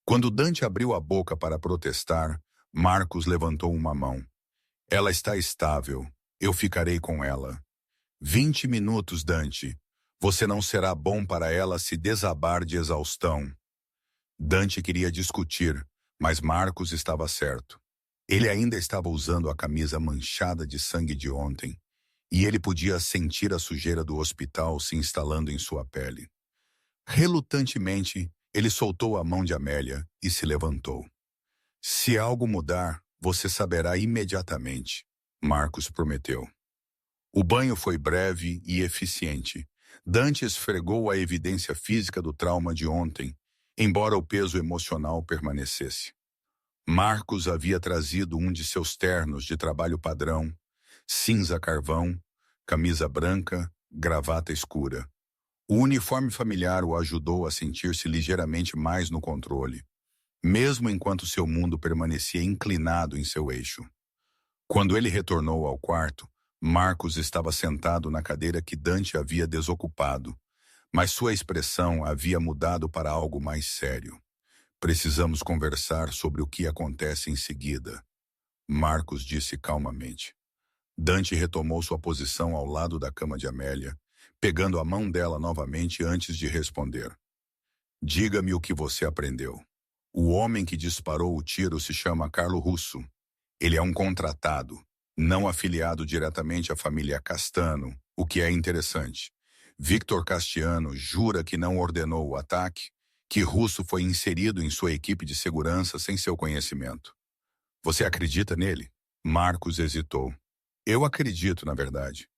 Quando Dante abriu a boca para protestar, Marcos levantou uma mão. Ela está estável. Eu ficarei com ela. 20 minutos, Dante. Você não será bom para ela se desabar de exaustão. Dante queria discutir, mas Marcos estava certo. Ele ainda estava usando a camisa manchada de sangue de ontem, e ele podia sentir a sujeira do hospital se instalando em sua pele. Relutantemente, Ele soltou a mão de Amélia e se levantou. Se algo mudar, você saberá imediatamente, Marcos prometeu. O banho foi breve e eficiente. Dante esfregou a evidência física do trauma de ontem, embora o peso emocional permanecesse. Marcos havia trazido um de seus ternos de trabalho padrão, cinza carvão, camisa branca, gravata escura. O uniforme familiar o ajudou a sentir-se ligeiramente mais no controle, mesmo enquanto seu mundo permanecia inclinado em seu eixo. Quando ele retornou ao quarto, Marcos estava sentado na cadeira que Dante havia desocupado, mas sua expressão havia mudado para algo mais sério. Precisamos conversar sobre o que acontece em seguida, Marcos disse calmamente. Dante retomou sua posição ao lado da cama de Amélia, pegando a mão dela novamente antes de responder. Diga-me o que você aprendeu. O homem que disparou o tiro se chama Carlo Russo. Ele é um contratado, não afiliado diretamente à família Castano, o que é interessante. Victor Castiano jura que não ordenou o ataque, que Russo foi inserido em sua equipe de segurança sem seu conhecimento. Você acredita nele? Marcos hesitou. Eu acredito, na verdade.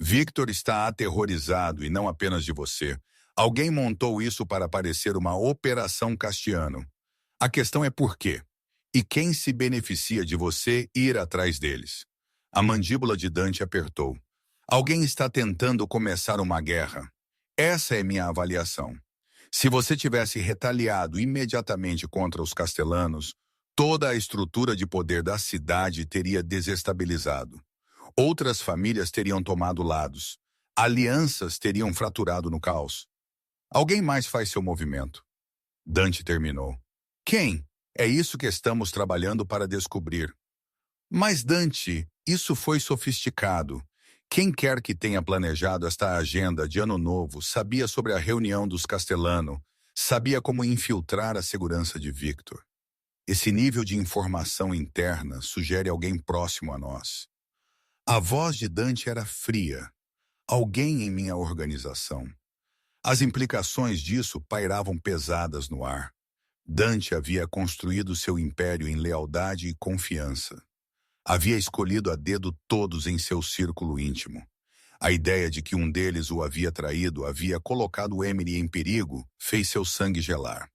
Victor está aterrorizado e não apenas de você. Alguém montou isso para parecer uma operação Castiano. A questão é por quê? E quem se beneficia de você ir atrás deles? A mandíbula de Dante apertou. Alguém está tentando começar uma guerra. Essa é minha avaliação. Se você tivesse retaliado imediatamente contra os Castellanos, toda a estrutura de poder da cidade teria desestabilizado. Outras famílias teriam tomado lados. Alianças teriam fraturado no caos. Alguém mais faz seu movimento. Dante terminou. Quem? É isso que estamos trabalhando para descobrir. Mas, Dante, isso foi sofisticado. Quem quer que tenha planejado esta agenda de ano novo sabia sobre a reunião dos Castellano, sabia como infiltrar a segurança de Victor. Esse nível de informação interna sugere alguém próximo a nós. A voz de Dante era fria. Alguém em minha organização. As implicações disso pairavam pesadas no ar. Dante havia construído seu império em lealdade e confiança. Havia escolhido a dedo todos em seu círculo íntimo. A ideia de que um deles o havia traído, havia colocado Emily em perigo, fez seu sangue gelar.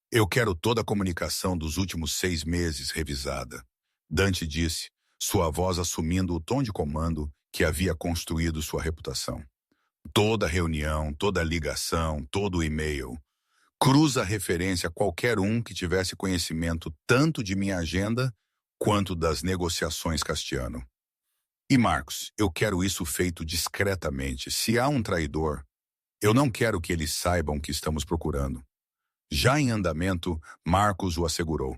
Eu quero toda a comunicação dos últimos 6 meses revisada. Dante disse, sua voz assumindo o tom de comando que havia construído sua reputação. Toda reunião, toda ligação, todo e-mail. Cruza a referência a qualquer um que tivesse conhecimento tanto de minha agenda quanto das negociações Castiano. E Marcos, eu quero isso feito discretamente. Se há um traidor, eu não quero que eles saibam que estamos procurando. Já em andamento, Marcos o assegurou.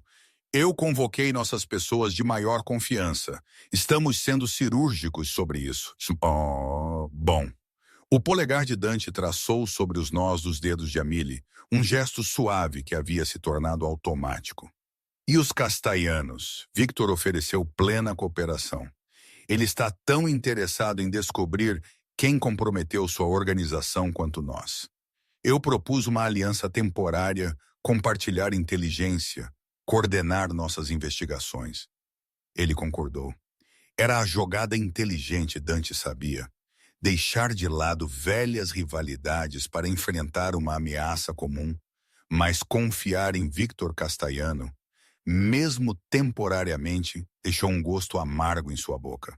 Eu convoquei nossas pessoas de maior confiança. Estamos sendo cirúrgicos sobre isso. Bom. O polegar de Dante traçou sobre os nós dos dedos de Amélie, um gesto suave que havia se tornado automático. E os Castellanos? Victor ofereceu plena cooperação. Ele está tão interessado em descobrir quem comprometeu sua organização quanto nós. Eu propus uma aliança temporária, compartilhar inteligência, coordenar nossas investigações. Ele concordou. Era a jogada inteligente, Dante sabia. Deixar de lado velhas rivalidades para enfrentar uma ameaça comum, mas confiar em Victor Castellano, mesmo temporariamente, deixou um gosto amargo em sua boca.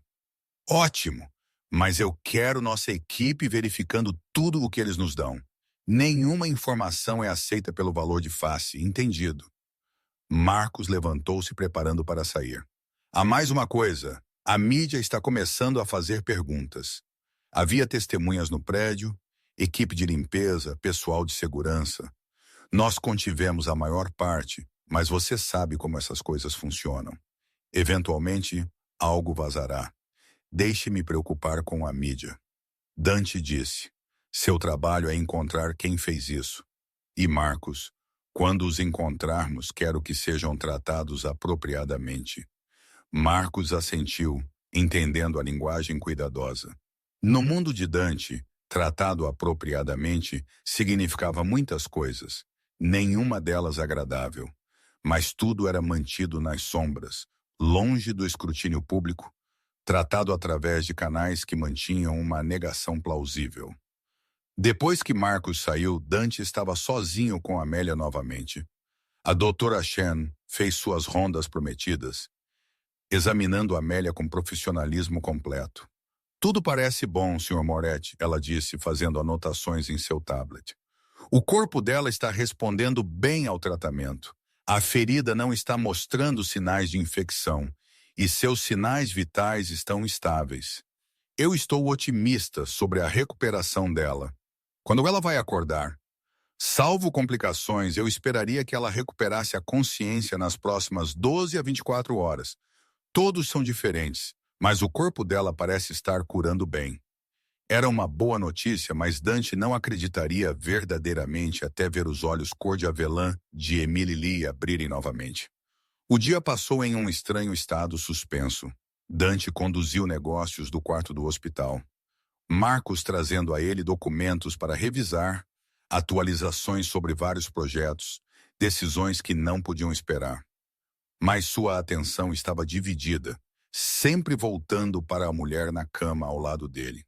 Ótimo, mas eu quero nossa equipe verificando tudo o que eles nos dão. Nenhuma informação é aceita pelo valor de face, entendido. Marcos levantou-se preparando para sair. Há mais uma coisa, a mídia está começando a fazer perguntas. Havia testemunhas no prédio, equipe de limpeza, pessoal de segurança. Nós contivemos a maior parte, mas você sabe como essas coisas funcionam. Eventualmente, algo vazará. Deixe-me preocupar com a mídia. Dante disse, seu trabalho é encontrar quem fez isso. E Marcos, quando os encontrarmos, quero que sejam tratados apropriadamente. Marcos assentiu, entendendo a linguagem cuidadosa. No mundo de Dante, tratado apropriadamente significava muitas coisas. nenhuma delas agradável, mas tudo era mantido nas sombras, longe do escrutínio público, tratado através de canais que mantinham uma negação plausível. Depois que Marcos saiu, Dante estava sozinho com Amélia novamente. A doutora Shen fez suas rondas prometidas, examinando Amélia com profissionalismo completo. Tudo parece bom, Sr. Moretti, ela disse, fazendo anotações em seu tablet. O corpo dela está respondendo bem ao tratamento. A ferida não está mostrando sinais de infecção e seus sinais vitais estão estáveis. Eu estou otimista sobre a recuperação dela. Quando ela vai acordar, salvo complicações, eu esperaria que ela recuperasse a consciência nas próximas 12 a 24 horas. Todos são diferentes, mas o corpo dela parece estar curando bem. Era uma boa notícia, mas Dante não acreditaria verdadeiramente até ver os olhos cor de avelã de Emily Lee abrirem novamente. O dia passou em um estranho estado suspenso. Dante conduziu negócios do quarto do hospital. Marcos trazendo a ele documentos para revisar, atualizações sobre vários projetos, decisões que não podiam esperar. Mas sua atenção estava dividida, sempre voltando para a mulher na cama ao lado dele.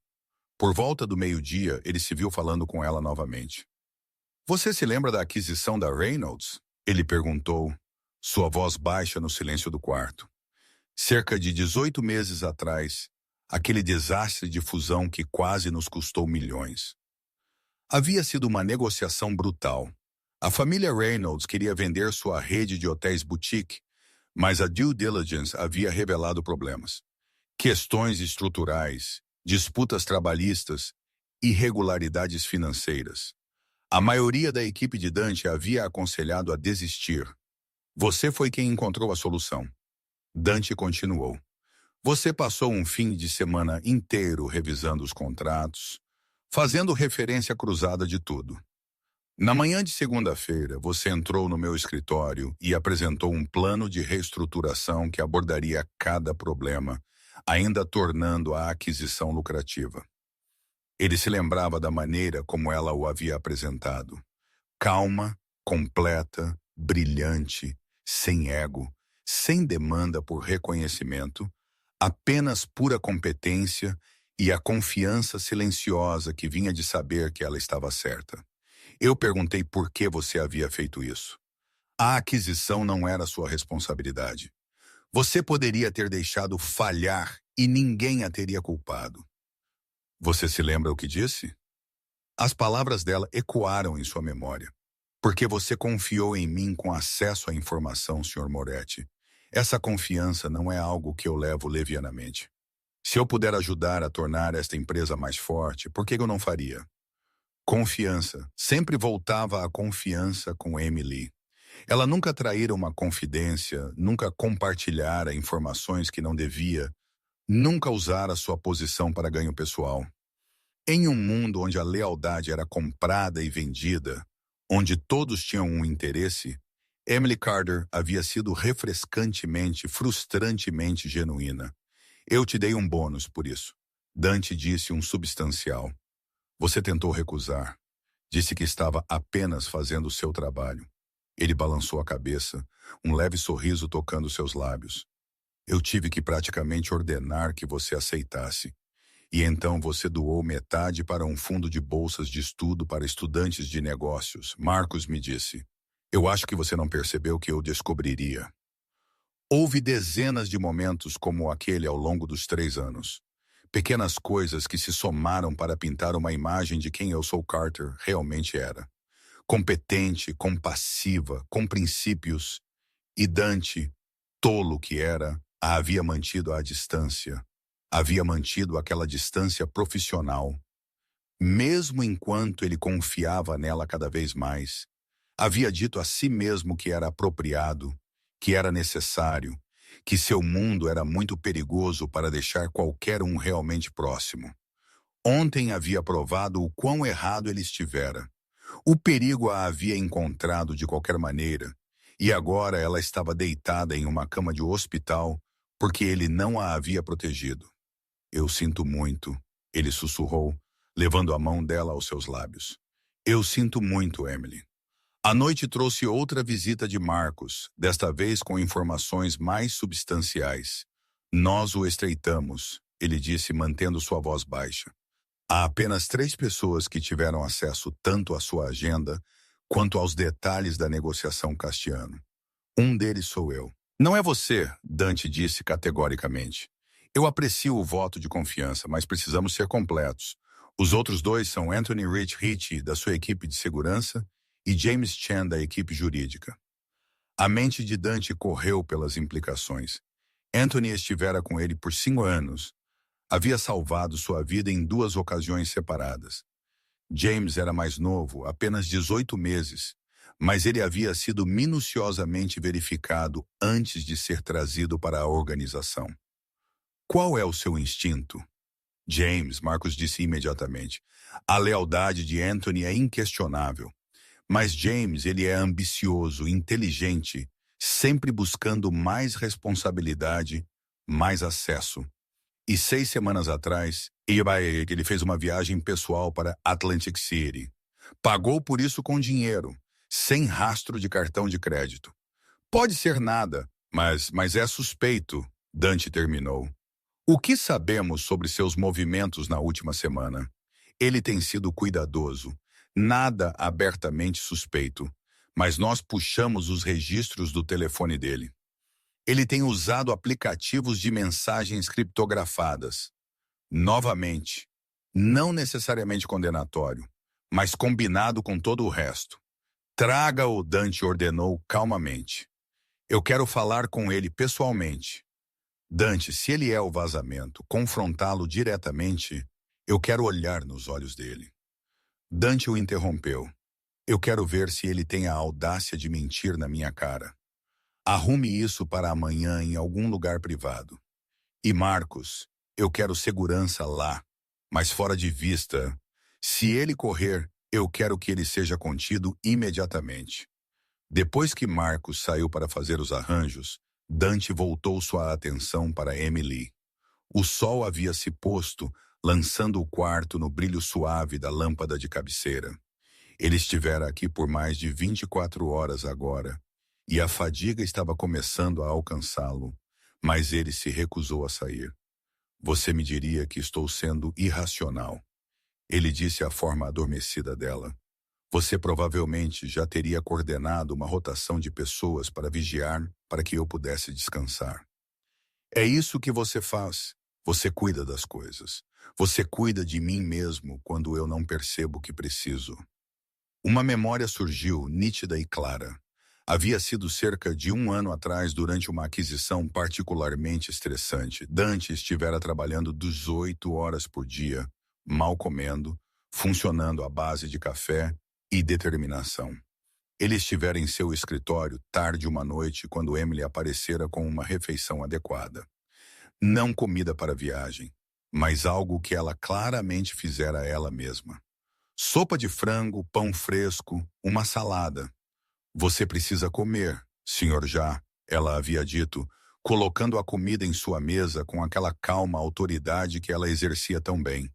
Por volta do meio-dia, ele se viu falando com ela novamente. Você se lembra da aquisição da Reynolds? Ele perguntou, sua voz baixa no silêncio do quarto. Cerca de 18 meses atrás, aquele desastre de fusão que quase nos custou milhões. Havia sido uma negociação brutal. A família Reynolds queria vender sua rede de hotéis boutique, mas a due diligence havia revelado problemas. Questões estruturais, disputas trabalhistas, irregularidades financeiras. A maioria da equipe de Dante havia aconselhado a desistir. Você foi quem encontrou a solução. Dante continuou. Você passou um fim de semana inteiro revisando os contratos, fazendo referência cruzada de tudo. Na manhã de segunda-feira, você entrou no meu escritório e apresentou um plano de reestruturação que abordaria cada problema, ainda tornando a aquisição lucrativa. Ele se lembrava da maneira como ela o havia apresentado. Calma, completa, brilhante, sem ego, sem demanda por reconhecimento, apenas pura competência e a confiança silenciosa que vinha de saber que ela estava certa. Eu perguntei por que você havia feito isso. A aquisição não era sua responsabilidade. Você poderia ter deixado falhar e ninguém a teria culpado. Você se lembra o que disse? As palavras dela ecoaram em sua memória. Porque você confiou em mim com acesso à informação, Sr. Moretti. Essa confiança não é algo que eu levo levianamente. Se eu puder ajudar a tornar esta empresa mais forte, por que eu não faria? Confiança. Sempre voltava à confiança com Emily. Ela nunca traíra uma confidência, nunca compartilhara informações que não devia, nunca usara sua posição para ganho pessoal. Em um mundo onde a lealdade era comprada e vendida, onde todos tinham um interesse, Emily Carter havia sido refrescantemente, frustrantemente genuína. Eu te dei um bônus por isso. Dante disse um substancial. Você tentou recusar. Disse que estava apenas fazendo o seu trabalho. Ele balançou a cabeça, um leve sorriso tocando seus lábios. Eu tive que praticamente ordenar que você aceitasse. E então você doou metade para um fundo de bolsas de estudo para estudantes de negócios. Marcos me disse. Eu acho que você não percebeu que eu descobriria. Houve dezenas de momentos como aquele ao longo dos 3 anos. Pequenas coisas que se somaram para pintar uma imagem de quem eu sou Carter realmente era. Competente, compassiva, com princípios. E Dante, tolo que era, a havia mantido à distância. Havia mantido aquela distância profissional. Mesmo enquanto ele confiava nela cada vez mais, havia dito a si mesmo que era apropriado, que era necessário, que seu mundo era muito perigoso para deixar qualquer um realmente próximo. Ontem havia provado o quão errado ele estivera. O perigo a havia encontrado de qualquer maneira, e agora ela estava deitada em uma cama de hospital porque ele não a havia protegido. Eu sinto muito, ele sussurrou, levando a mão dela aos seus lábios. Eu sinto muito, Emily. A noite trouxe outra visita de Marcos, desta vez com informações mais substanciais. Nós o estreitamos, ele disse, mantendo sua voz baixa. Há apenas 3 pessoas que tiveram acesso tanto à sua agenda quanto aos detalhes da negociação Castiano. Um deles sou eu. Não é você, Dante disse categoricamente. Eu aprecio o voto de confiança, mas precisamos ser completos. Os outros 2 são Anthony Rich Ritchie, da sua equipe de segurança, e James Chan, da equipe jurídica. A mente de Dante correu pelas implicações. Anthony estivera com ele por 5 anos. Havia salvado sua vida em 2 ocasiões separadas. James era mais novo, apenas 18 meses, mas ele havia sido minuciosamente verificado antes de ser trazido para a organização. Qual é o seu instinto? James, Marcos disse imediatamente. A lealdade de Anthony é inquestionável. Mas James, ele é ambicioso, inteligente, sempre buscando mais responsabilidade, mais acesso. E 6 semanas atrás, ele fez uma viagem pessoal para Atlantic City. Pagou por isso com dinheiro, sem rastro de cartão de crédito. Pode ser nada, mas é suspeito, Dante terminou. O que sabemos sobre seus movimentos na última semana? Ele tem sido cuidadoso, nada abertamente suspeito, mas nós puxamos os registros do telefone dele. Ele tem usado aplicativos de mensagens criptografadas. Novamente, não necessariamente condenatório, mas combinado com todo o resto. Traga-o, Dante ordenou calmamente. Eu quero falar com ele pessoalmente. Dante, se ele é o vazamento, confrontá-lo diretamente, eu quero olhar nos olhos dele. Dante o interrompeu. Eu quero ver se ele tem a audácia de mentir na minha cara. Arrume isso para amanhã em algum lugar privado. E Marcos, eu quero segurança lá, mas fora de vista. Se ele correr, eu quero que ele seja contido imediatamente. Depois que Marcos saiu para fazer os arranjos, Dante voltou sua atenção para Emily. O sol havia se posto, lançando o quarto no brilho suave da lâmpada de cabeceira. Ele estivera aqui por mais de 24 horas agora, e a fadiga estava começando a alcançá-lo, mas ele se recusou a sair. Você me diria que estou sendo irracional. Ele disse à forma adormecida dela. Você provavelmente já teria coordenado uma rotação de pessoas para vigiar para que eu pudesse descansar. É isso que você faz. Você cuida das coisas. Você cuida de mim mesmo quando eu não percebo que preciso. Uma memória surgiu, nítida e clara. Havia sido cerca de 1 ano atrás, durante uma aquisição particularmente estressante. Dante estivera trabalhando 18 horas por dia, mal comendo, funcionando à base de café e determinação. Ele estivera em seu escritório tarde uma noite quando Emily aparecera com uma refeição adequada. Não comida para viagem, mas algo que ela claramente fizera ela mesma. Sopa de frango, pão fresco, uma salada. Você precisa comer, senhor Já, ela havia dito, colocando a comida em sua mesa com aquela calma autoridade que ela exercia tão bem.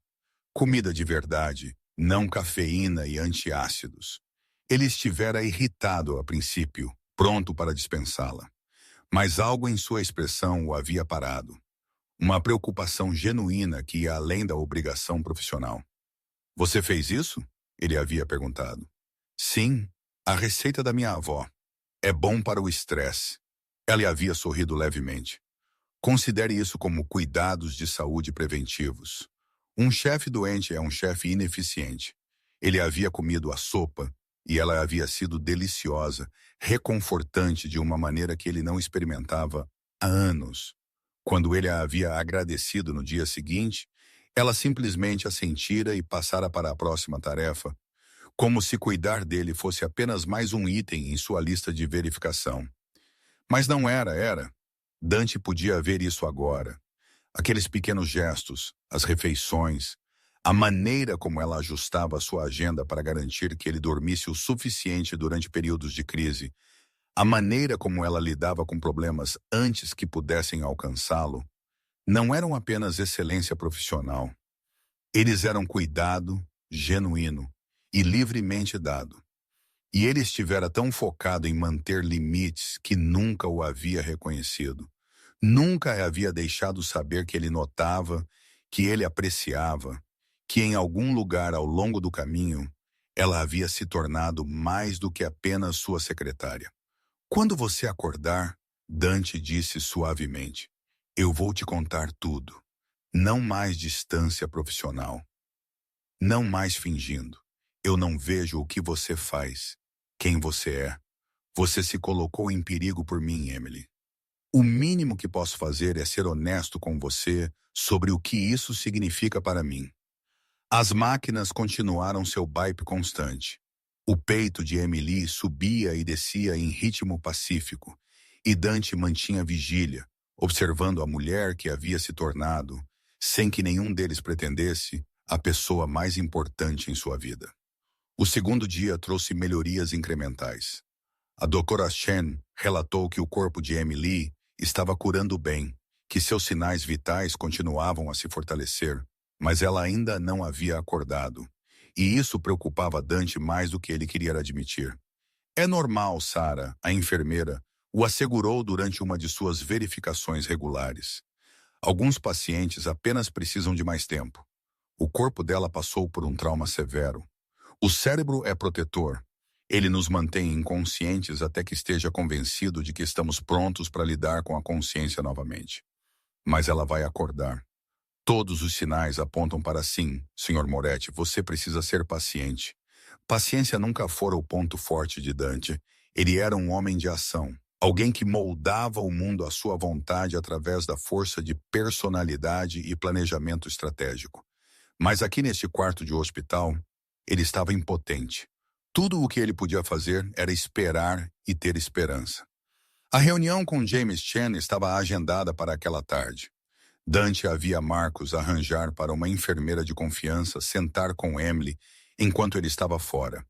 Comida de verdade, não cafeína e antiácidos. Ele estivera irritado a princípio, pronto para dispensá-la. Mas algo em sua expressão o havia parado. Uma preocupação genuína que ia além da obrigação profissional. Você fez isso? Ele havia perguntado. Sim, a receita da minha avó. É bom para o estresse. Ela havia sorrido levemente. Considere isso como cuidados de saúde preventivos. Um chefe doente é um chefe ineficiente. Ele havia comido a sopa e ela havia sido deliciosa, reconfortante de uma maneira que ele não experimentava há anos. Quando ele a havia agradecido no dia seguinte, ela simplesmente assentira e passara para a próxima tarefa, como se cuidar dele fosse apenas mais um item em sua lista de verificação. Mas não era. Dante podia ver isso agora. Aqueles pequenos gestos, as refeições, a maneira como ela ajustava a sua agenda para garantir que ele dormisse o suficiente durante períodos de crise, a maneira como ela lidava com problemas antes que pudessem alcançá-lo, não eram apenas excelência profissional. Eles eram cuidado, genuíno e livremente dado. E ele estivera tão focado em manter limites que nunca o havia reconhecido. Nunca a havia deixado saber que ele notava, que ele apreciava, que em algum lugar ao longo do caminho ela havia se tornado mais do que apenas sua secretária. Quando você acordar, Dante disse suavemente, eu vou te contar tudo. Não mais distância profissional. Não mais fingindo. Eu não vejo o que você faz, quem você é. Você se colocou em perigo por mim, Emily. O mínimo que posso fazer é ser honesto com você sobre o que isso significa para mim. As máquinas continuaram seu baipe constante. O peito de Emily subia e descia em ritmo pacífico, e Dante mantinha vigília, observando a mulher que havia se tornado, sem que nenhum deles pretendesse, a pessoa mais importante em sua vida. O segundo dia trouxe melhorias incrementais. A doutora Chen relatou que o corpo de Emily estava curando bem, que seus sinais vitais continuavam a se fortalecer, mas ela ainda não havia acordado. E isso preocupava Dante mais do que ele queria admitir. É normal, Sarah, a enfermeira, o assegurou durante uma de suas verificações regulares. Alguns pacientes apenas precisam de mais tempo. O corpo dela passou por um trauma severo. O cérebro é protetor. Ele nos mantém inconscientes até que esteja convencido de que estamos prontos para lidar com a consciência novamente. Mas ela vai acordar. Todos os sinais apontam para sim, Sr. Moretti, você precisa ser paciente. Paciência nunca fora o ponto forte de Dante. Ele era um homem de ação. Alguém que moldava o mundo à sua vontade através da força de personalidade e planejamento estratégico. Mas aqui neste quarto de hospital, ele estava impotente. Tudo o que ele podia fazer era esperar e ter esperança. A reunião com James Chen estava agendada para aquela tarde. Dante havia Marcos arranjar para uma enfermeira de confiança sentar com Emily enquanto ele estava fora.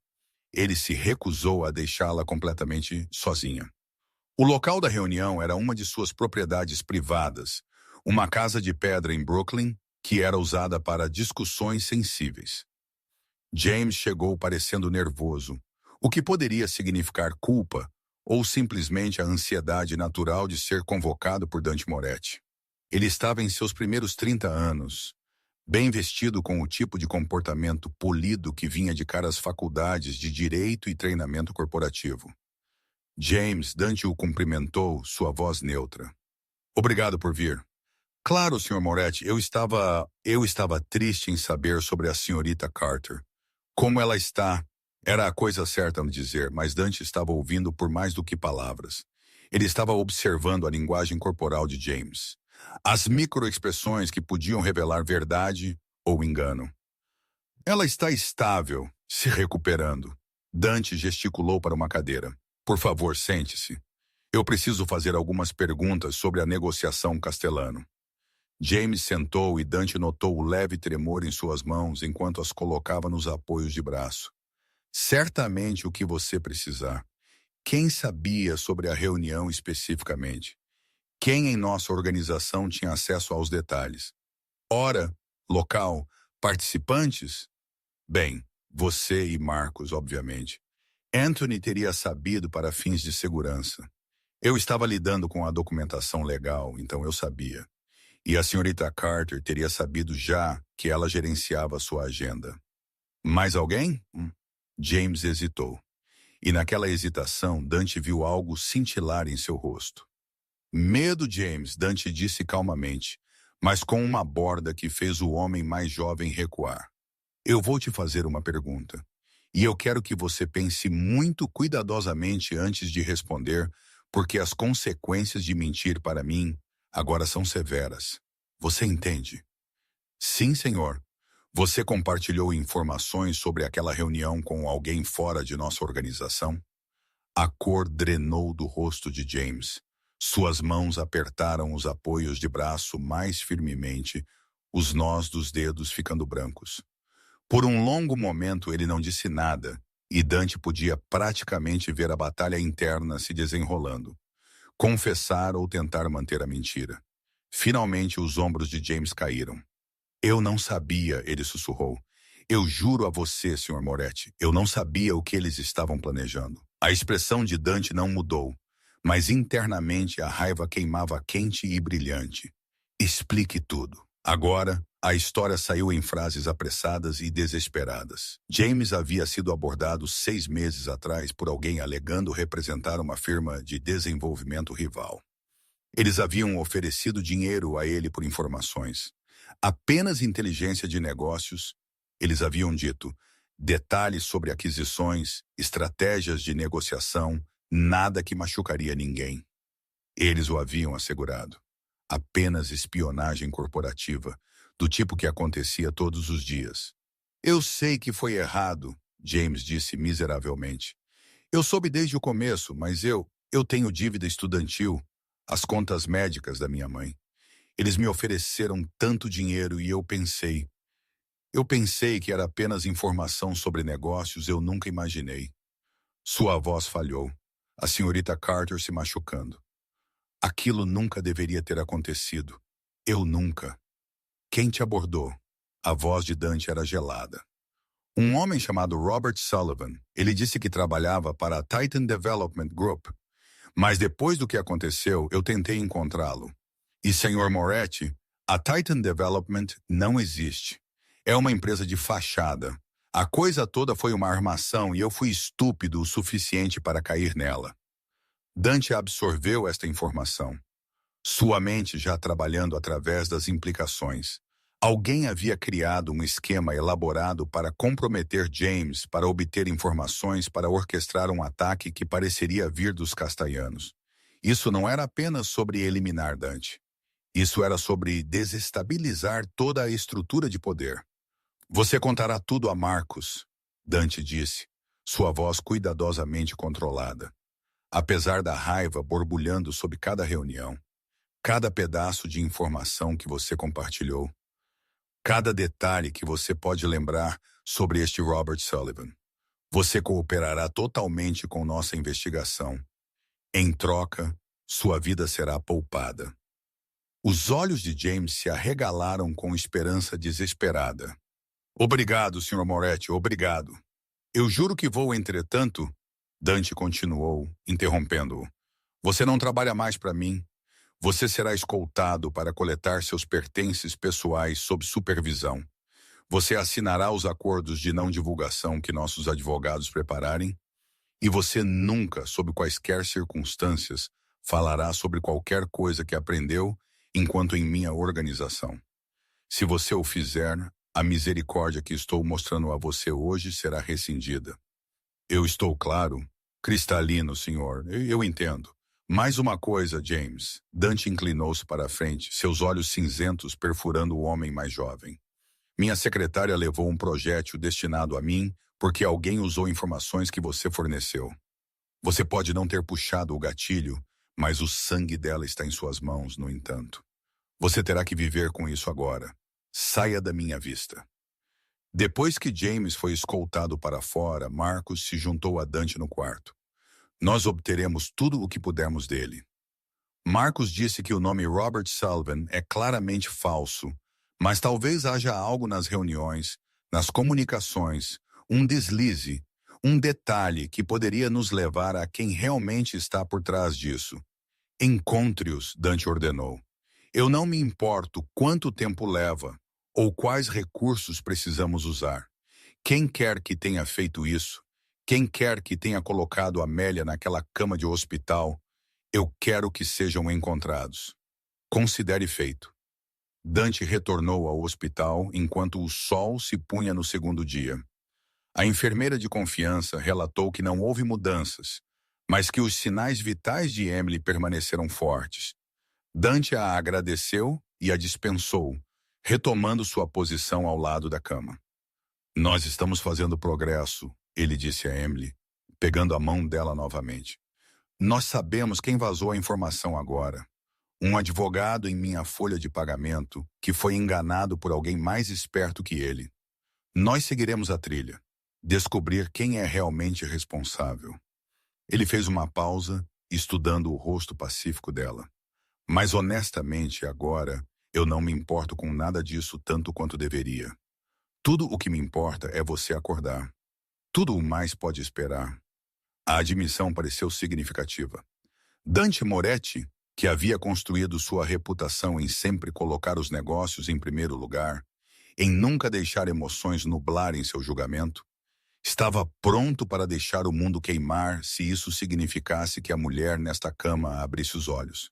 Ele se recusou a deixá-la completamente sozinha. O local da reunião era uma de suas propriedades privadas, uma casa de pedra em Brooklyn que era usada para discussões sensíveis. James chegou parecendo nervoso, o que poderia significar culpa ou simplesmente a ansiedade natural de ser convocado por Dante Moretti. Ele estava em seus primeiros 30 anos, bem vestido com o tipo de comportamento polido que vinha de caras faculdades de direito e treinamento corporativo. James, Dante o cumprimentou, sua voz neutra. Obrigado por vir. Claro, Sr. Moretti, eu estava triste em saber sobre a senhorita Carter. Como ela está? Era a coisa certa a me dizer, mas Dante estava ouvindo por mais do que palavras. Ele estava observando a linguagem corporal de James. As microexpressões que podiam revelar verdade ou engano. Ela está estável, se recuperando. Dante gesticulou para uma cadeira. Por favor, sente-se. Eu preciso fazer algumas perguntas sobre a negociação Castellano. James sentou e Dante notou o leve tremor em suas mãos enquanto as colocava nos apoios de braço. Certamente o que você precisar. Quem sabia sobre a reunião especificamente? Quem em nossa organização tinha acesso aos detalhes? Hora, local, participantes? Bem, você e Marcos, obviamente. Anthony teria sabido para fins de segurança. Eu estava lidando com a documentação legal, então eu sabia. E a senhorita Carter teria sabido já que ela gerenciava sua agenda. Mais alguém? James hesitou. E naquela hesitação, Dante viu algo cintilar em seu rosto. Medo, James, Dante disse calmamente, mas com uma borda que fez o homem mais jovem recuar. Eu vou te fazer uma pergunta. E eu quero que você pense muito cuidadosamente antes de responder, porque as consequências de mentir para mim agora são severas. Você entende? Sim, senhor. Você compartilhou informações sobre aquela reunião com alguém fora de nossa organização? A cor drenou do rosto de James. Suas mãos apertaram os apoios de braço mais firmemente, os nós dos dedos ficando brancos. Por um longo momento ele não disse nada, e Dante podia praticamente ver a batalha interna se desenrolando. Confessar ou tentar manter a mentira. Finalmente os ombros de James caíram. Eu não sabia, ele sussurrou. Eu juro a você, Sr. Moretti, eu não sabia o que eles estavam planejando. A expressão de Dante não mudou, mas internamente a raiva queimava quente e brilhante. Explique tudo. Agora, a história saiu em frases apressadas e desesperadas. James havia sido abordado 6 meses atrás por alguém alegando representar uma firma de desenvolvimento rival. Eles haviam oferecido dinheiro a ele por informações. Apenas inteligência de negócios, eles haviam dito, detalhes sobre aquisições, estratégias de negociação, nada que machucaria ninguém. Eles o haviam assegurado. Apenas espionagem corporativa, do tipo que acontecia todos os dias. Eu sei que foi errado, James disse miseravelmente. Eu soube desde o começo, mas eu tenho dívida estudantil, as contas médicas da minha mãe. Eles me ofereceram tanto dinheiro e eu pensei que era apenas informação sobre negócios, eu nunca imaginei. Sua voz falhou, a senhorita Carter se machucando. Aquilo nunca deveria ter acontecido. Eu nunca. Quem te abordou? A voz de Dante era gelada. Um homem chamado Robert Sullivan. Ele disse que trabalhava para a Titan Development Group. Mas depois do que aconteceu, eu tentei encontrá-lo. E, Sr. Moretti, a Titan Development não existe. É uma empresa de fachada. A coisa toda foi uma armação e eu fui estúpido o suficiente para cair nela. Dante absorveu esta informação. Sua mente já trabalhando através das implicações. Alguém havia criado um esquema elaborado para comprometer James para obter informações para orquestrar um ataque que pareceria vir dos Castellanos. Isso não era apenas sobre eliminar Dante. Isso era sobre desestabilizar toda a estrutura de poder. Você contará tudo a Marcos, Dante disse, sua voz cuidadosamente controlada. Apesar da raiva borbulhando sob cada reunião, cada pedaço de informação que você compartilhou, cada detalhe que você pode lembrar sobre este Robert Sullivan, você cooperará totalmente com nossa investigação. Em troca, sua vida será poupada. Os olhos de James se arregalaram com esperança desesperada. Obrigado, Sr. Moretti, obrigado. Eu juro que vou, entretanto, Dante continuou, interrompendo-o. Você não trabalha mais para mim. Você será escoltado para coletar seus pertences pessoais sob supervisão. Você assinará os acordos de não divulgação que nossos advogados prepararem. E você nunca, sob quaisquer circunstâncias, falará sobre qualquer coisa que aprendeu enquanto em minha organização. Se você o fizer, a misericórdia que estou mostrando a você hoje será rescindida. Eu estou claro? Cristalino, senhor. Eu entendo. Mais uma coisa, James. Dante inclinou-se para a frente, seus olhos cinzentos perfurando o homem mais jovem. Minha secretária levou um projétil destinado a mim porque alguém usou informações que você forneceu. Você pode não ter puxado o gatilho, mas o sangue dela está em suas mãos, no entanto. Você terá que viver com isso agora. Saia da minha vista. Depois que James foi escoltado para fora, Marcos se juntou a Dante no quarto. Nós obteremos tudo o que pudermos dele. Marcos disse que o nome Robert Sullivan é claramente falso, mas talvez haja algo nas reuniões, nas comunicações, um deslize, um detalhe que poderia nos levar a quem realmente está por trás disso. Encontre-os, Dante ordenou. Eu não me importo quanto tempo leva ou quais recursos precisamos usar. Quem quer que tenha feito isso, quem quer que tenha colocado Amélia naquela cama de hospital, eu quero que sejam encontrados. Considere feito. Dante retornou ao hospital enquanto o sol se punha no segundo dia. A enfermeira de confiança relatou que não houve mudanças, mas que os sinais vitais de Emily permaneceram fortes. Dante a agradeceu e a dispensou, retomando sua posição ao lado da cama. Nós estamos fazendo progresso, ele disse a Emily, pegando a mão dela novamente. Nós sabemos quem vazou a informação agora. Um advogado em minha folha de pagamento que foi enganado por alguém mais esperto que ele. Nós seguiremos a trilha. Descobrir quem é realmente responsável. Ele fez uma pausa, estudando o rosto pacífico dela. Mas honestamente, agora, eu não me importo com nada disso tanto quanto deveria. Tudo o que me importa é você acordar. Tudo o mais pode esperar. A admissão pareceu significativa. Dante Moretti, que havia construído sua reputação em sempre colocar os negócios em primeiro lugar, em nunca deixar emoções nublarem seu julgamento, estava pronto para deixar o mundo queimar se isso significasse que a mulher nesta cama abrisse os olhos.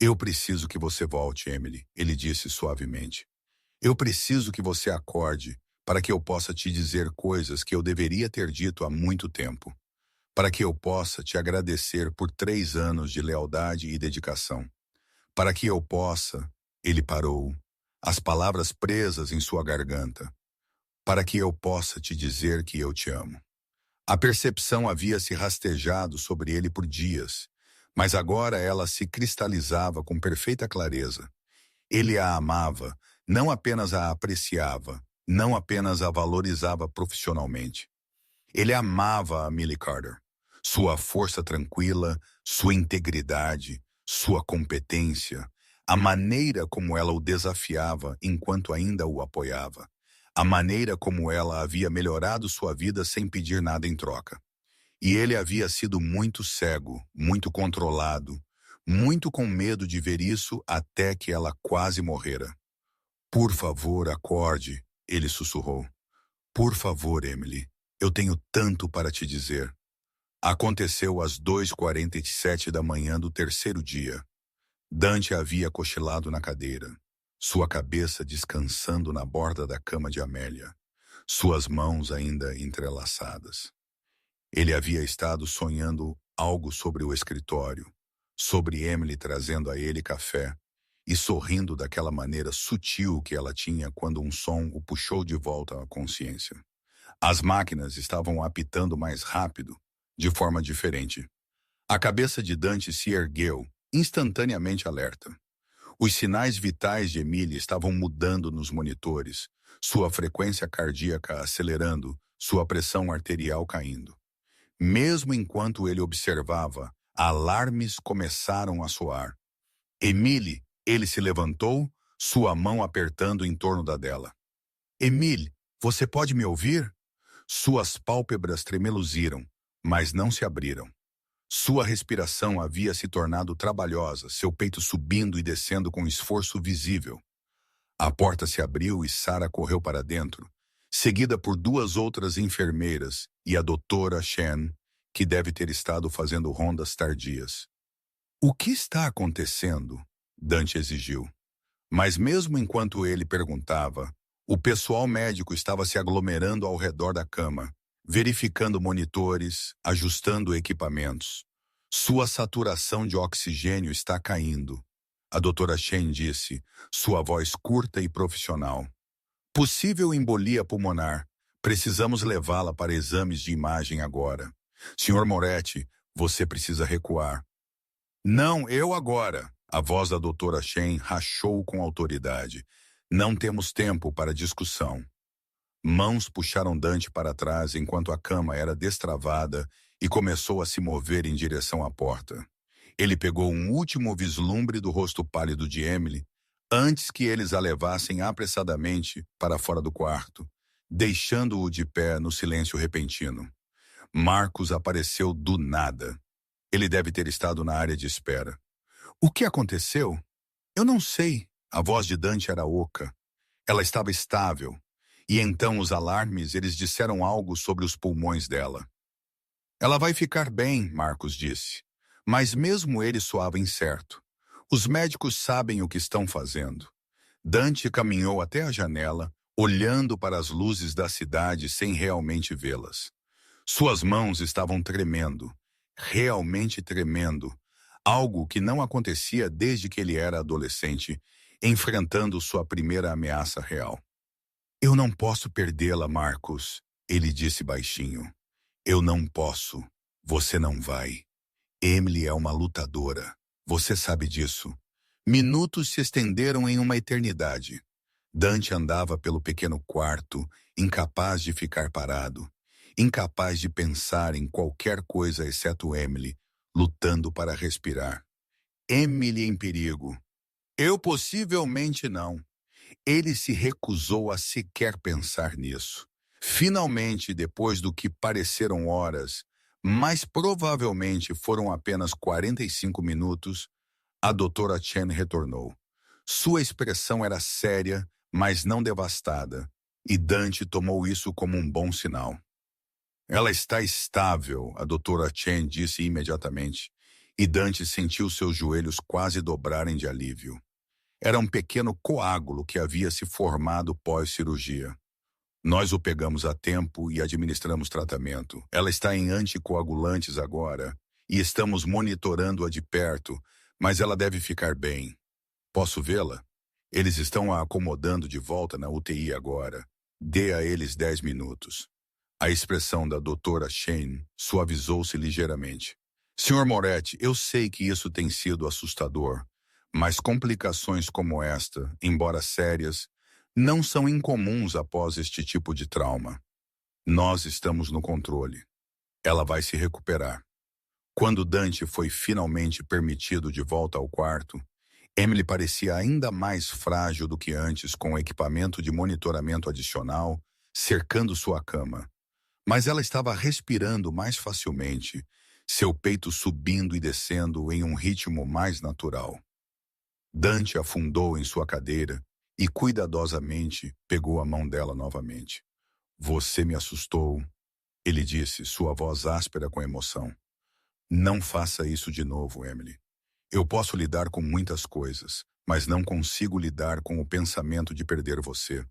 Eu preciso que você volte, Emily, ele disse suavemente. Eu preciso que você acorde para que eu possa te dizer coisas que eu deveria ter dito há muito tempo. Para que eu possa te agradecer por 3 anos de lealdade e dedicação. Para que eu possa... Ele parou, as palavras presas em sua garganta. Para que eu possa te dizer que eu te amo. A percepção havia se rastejado sobre ele por dias, mas agora ela se cristalizava com perfeita clareza. Ele a amava, não apenas a apreciava, não apenas a valorizava profissionalmente. Ele amava a Millie Carter. Sua força tranquila, sua integridade, sua competência, a maneira como ela o desafiava enquanto ainda o apoiava, a maneira como ela havia melhorado sua vida sem pedir nada em troca. E ele havia sido muito cego, muito controlado, muito com medo de ver isso até que ela quase morrera. Por favor, acorde, ele sussurrou. Por favor, Emily, eu tenho tanto para te dizer. Aconteceu às 2h47 da manhã do terceiro dia. Dante havia cochilado na cadeira, sua cabeça descansando na borda da cama de Amélia, suas mãos ainda entrelaçadas. Ele havia estado sonhando algo sobre o escritório, sobre Emily trazendo a ele café e sorrindo daquela maneira sutil que ela tinha quando um som o puxou de volta à consciência. As máquinas estavam apitando mais rápido, de forma diferente. A cabeça de Dante se ergueu, instantaneamente alerta. Os sinais vitais de Emily estavam mudando nos monitores, sua frequência cardíaca acelerando, sua pressão arterial caindo. Mesmo enquanto ele observava, alarmes começaram a soar. Emily, ele se levantou, sua mão apertando em torno da dela. Emily, você pode me ouvir? Suas pálpebras tremeluziram, mas não se abriram. Sua respiração havia se tornado trabalhosa, seu peito subindo e descendo com esforço visível. A porta se abriu e Sarah correu para dentro, seguida por 2 outras enfermeiras e a doutora Shen, que deve ter estado fazendo rondas tardias. O que está acontecendo? Dante exigiu. Mas mesmo enquanto ele perguntava, o pessoal médico estava se aglomerando ao redor da cama, verificando monitores, ajustando equipamentos. Sua saturação de oxigênio está caindo, a doutora Shen disse, sua voz curta e profissional. Possível embolia pulmonar. Precisamos levá-la para exames de imagem agora. Senhor Moretti, você precisa recuar. Não, eu agora. A voz da doutora Shen rachou com autoridade. Não temos tempo para discussão. Mãos puxaram Dante para trás enquanto a cama era destravada e começou a se mover em direção à porta. Ele pegou um último vislumbre do rosto pálido de Emily antes que eles a levassem apressadamente para fora do quarto, deixando-o de pé no silêncio repentino. Marcos apareceu do nada. Ele deve ter estado na área de espera. O que aconteceu? Eu não sei. A voz de Dante era oca. Ela estava estável. E então os alarmes, eles disseram algo sobre os pulmões dela. Ela vai ficar bem, Marcos disse. Mas mesmo ele soava incerto. Os médicos sabem o que estão fazendo. Dante caminhou até a janela, olhando para as luzes da cidade sem realmente vê-las. Suas mãos estavam tremendo, realmente tremendo, algo que não acontecia desde que ele era adolescente, enfrentando sua primeira ameaça real. Eu não posso perdê-la, Marcos, ele disse baixinho. Eu não posso. Você não vai. Emily é uma lutadora. Você sabe disso. Minutos se estenderam em uma eternidade. Dante andava pelo pequeno quarto, incapaz de ficar parado, incapaz de pensar em qualquer coisa exceto Emily, lutando para respirar. Emily em perigo. Eu possivelmente não. Ele se recusou a sequer pensar nisso. Finalmente, depois do que pareceram horas, mas provavelmente foram apenas 45 minutos, a doutora Chen retornou. Sua expressão era séria, mas não devastada, e Dante tomou isso como um bom sinal. Ela está estável, a doutora Chen disse imediatamente, e Dante sentiu seus joelhos quase dobrarem de alívio. Era um pequeno coágulo que havia se formado pós-cirurgia. Nós o pegamos a tempo e administramos tratamento. Ela está em anticoagulantes agora e estamos monitorando-a de perto, mas ela deve ficar bem. Posso vê-la? Eles estão a acomodando de volta na UTI agora. Dê a eles 10 minutos. A expressão da doutora Shane suavizou-se ligeiramente. Senhor Moretti, eu sei que isso tem sido assustador, mas complicações como esta, embora sérias, não são incomuns após este tipo de trauma. Nós estamos no controle. Ela vai se recuperar. Quando Dante foi finalmente permitido de volta ao quarto, Emily parecia ainda mais frágil do que antes com o equipamento de monitoramento adicional cercando sua cama. Mas ela estava respirando mais facilmente, seu peito subindo e descendo em um ritmo mais natural. Dante afundou em sua cadeira e cuidadosamente pegou a mão dela novamente. Você me assustou, ele disse, sua voz áspera com emoção. Não faça isso de novo, Emily. Eu posso lidar com muitas coisas, mas não consigo lidar com o pensamento de perder você.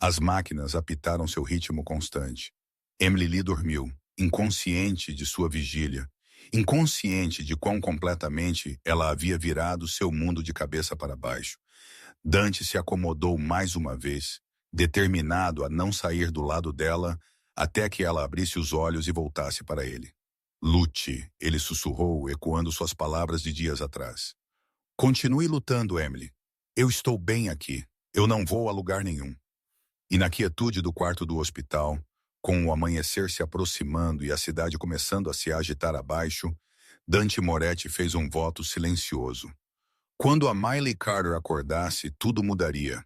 As máquinas apitaram seu ritmo constante. Emily Lee dormiu, inconsciente de sua vigília, inconsciente de quão completamente ela havia virado seu mundo de cabeça para baixo. Dante se acomodou mais uma vez, determinado a não sair do lado dela até que ela abrisse os olhos e voltasse para ele. Lute, ele sussurrou, ecoando suas palavras de dias atrás. Continue lutando, Emily. Eu estou bem aqui. Eu não vou a lugar nenhum. E na quietude do quarto do hospital, com o amanhecer se aproximando e a cidade começando a se agitar abaixo, Dante Moretti fez um voto silencioso. Quando a Miley Carter acordasse, tudo mudaria.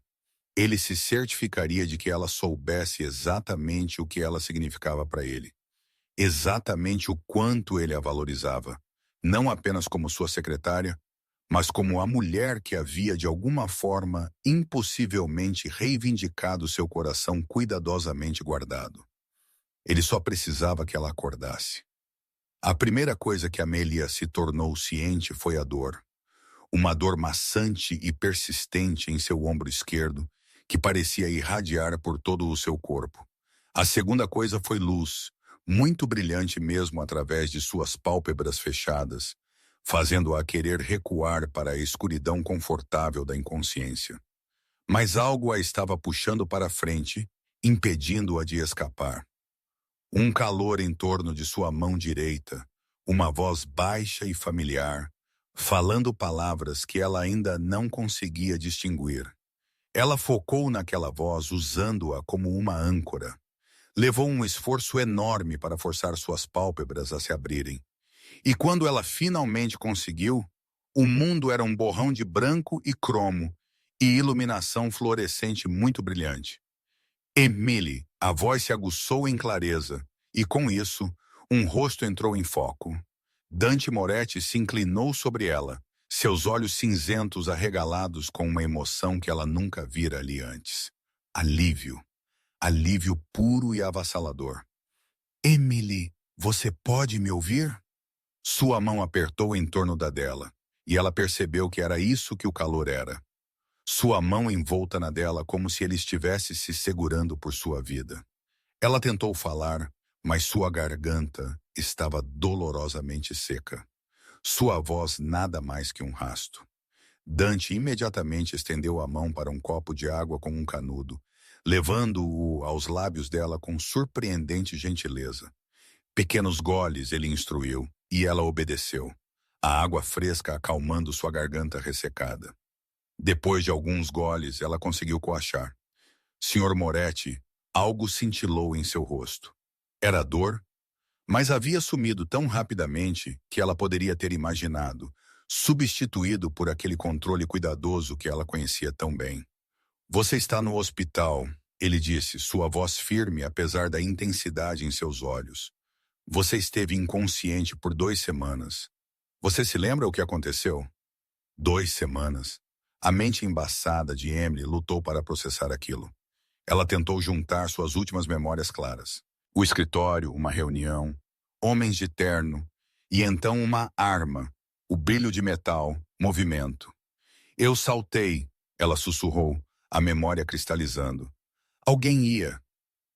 Ele se certificaria de que ela soubesse exatamente o que ela significava para ele. Exatamente o quanto ele a valorizava, não apenas como sua secretária, mas como a mulher que havia de alguma forma impossivelmente reivindicado seu coração cuidadosamente guardado. Ele só precisava que ela acordasse. A primeira coisa que Amélia se tornou ciente foi a dor. Uma dor maçante e persistente em seu ombro esquerdo, que parecia irradiar por todo o seu corpo. A segunda coisa foi luz, muito brilhante mesmo através de suas pálpebras fechadas, fazendo-a querer recuar para a escuridão confortável da inconsciência. Mas algo a estava puxando para frente, impedindo-a de escapar. Um calor em torno de sua mão direita, uma voz baixa e familiar, falando palavras que ela ainda não conseguia distinguir. Ela focou naquela voz usando-a como uma âncora. Levou um esforço enorme para forçar suas pálpebras a se abrirem. E quando ela finalmente conseguiu, o mundo era um borrão de branco e cromo e iluminação fluorescente muito brilhante. Emily, a voz se aguçou em clareza, e com isso, um rosto entrou em foco. Dante Moretti se inclinou sobre ela, seus olhos cinzentos arregalados com uma emoção que ela nunca vira ali antes. Alívio. Alívio puro e avassalador. Emily, você pode me ouvir? Sua mão apertou em torno da dela, e ela percebeu que era isso que o calor era. Sua mão envolta na dela como se ele estivesse se segurando por sua vida. Ela tentou falar, mas sua garganta estava dolorosamente seca. Sua voz nada mais que um rasto. Dante imediatamente estendeu a mão para um copo de água com um canudo, levando-o aos lábios dela com surpreendente gentileza. Pequenos goles, ele instruiu, e ela obedeceu, a água fresca acalmando sua garganta ressecada. Depois de alguns goles, ela conseguiu coachar. Sr. Moretti, algo cintilou em seu rosto. Era dor? Mas havia sumido tão rapidamente que ela poderia ter imaginado, substituído por aquele controle cuidadoso que ela conhecia tão bem. Você está no hospital, ele disse, sua voz firme apesar da intensidade em seus olhos. Você esteve inconsciente por 2 semanas. Você se lembra o que aconteceu? 2 semanas. A mente embaçada de Emily lutou para processar aquilo. Ela tentou juntar suas últimas memórias claras. O escritório, uma reunião, homens de terno, e então uma arma, o brilho de metal, movimento. Eu saltei, ela sussurrou, a memória cristalizando. Alguém ia.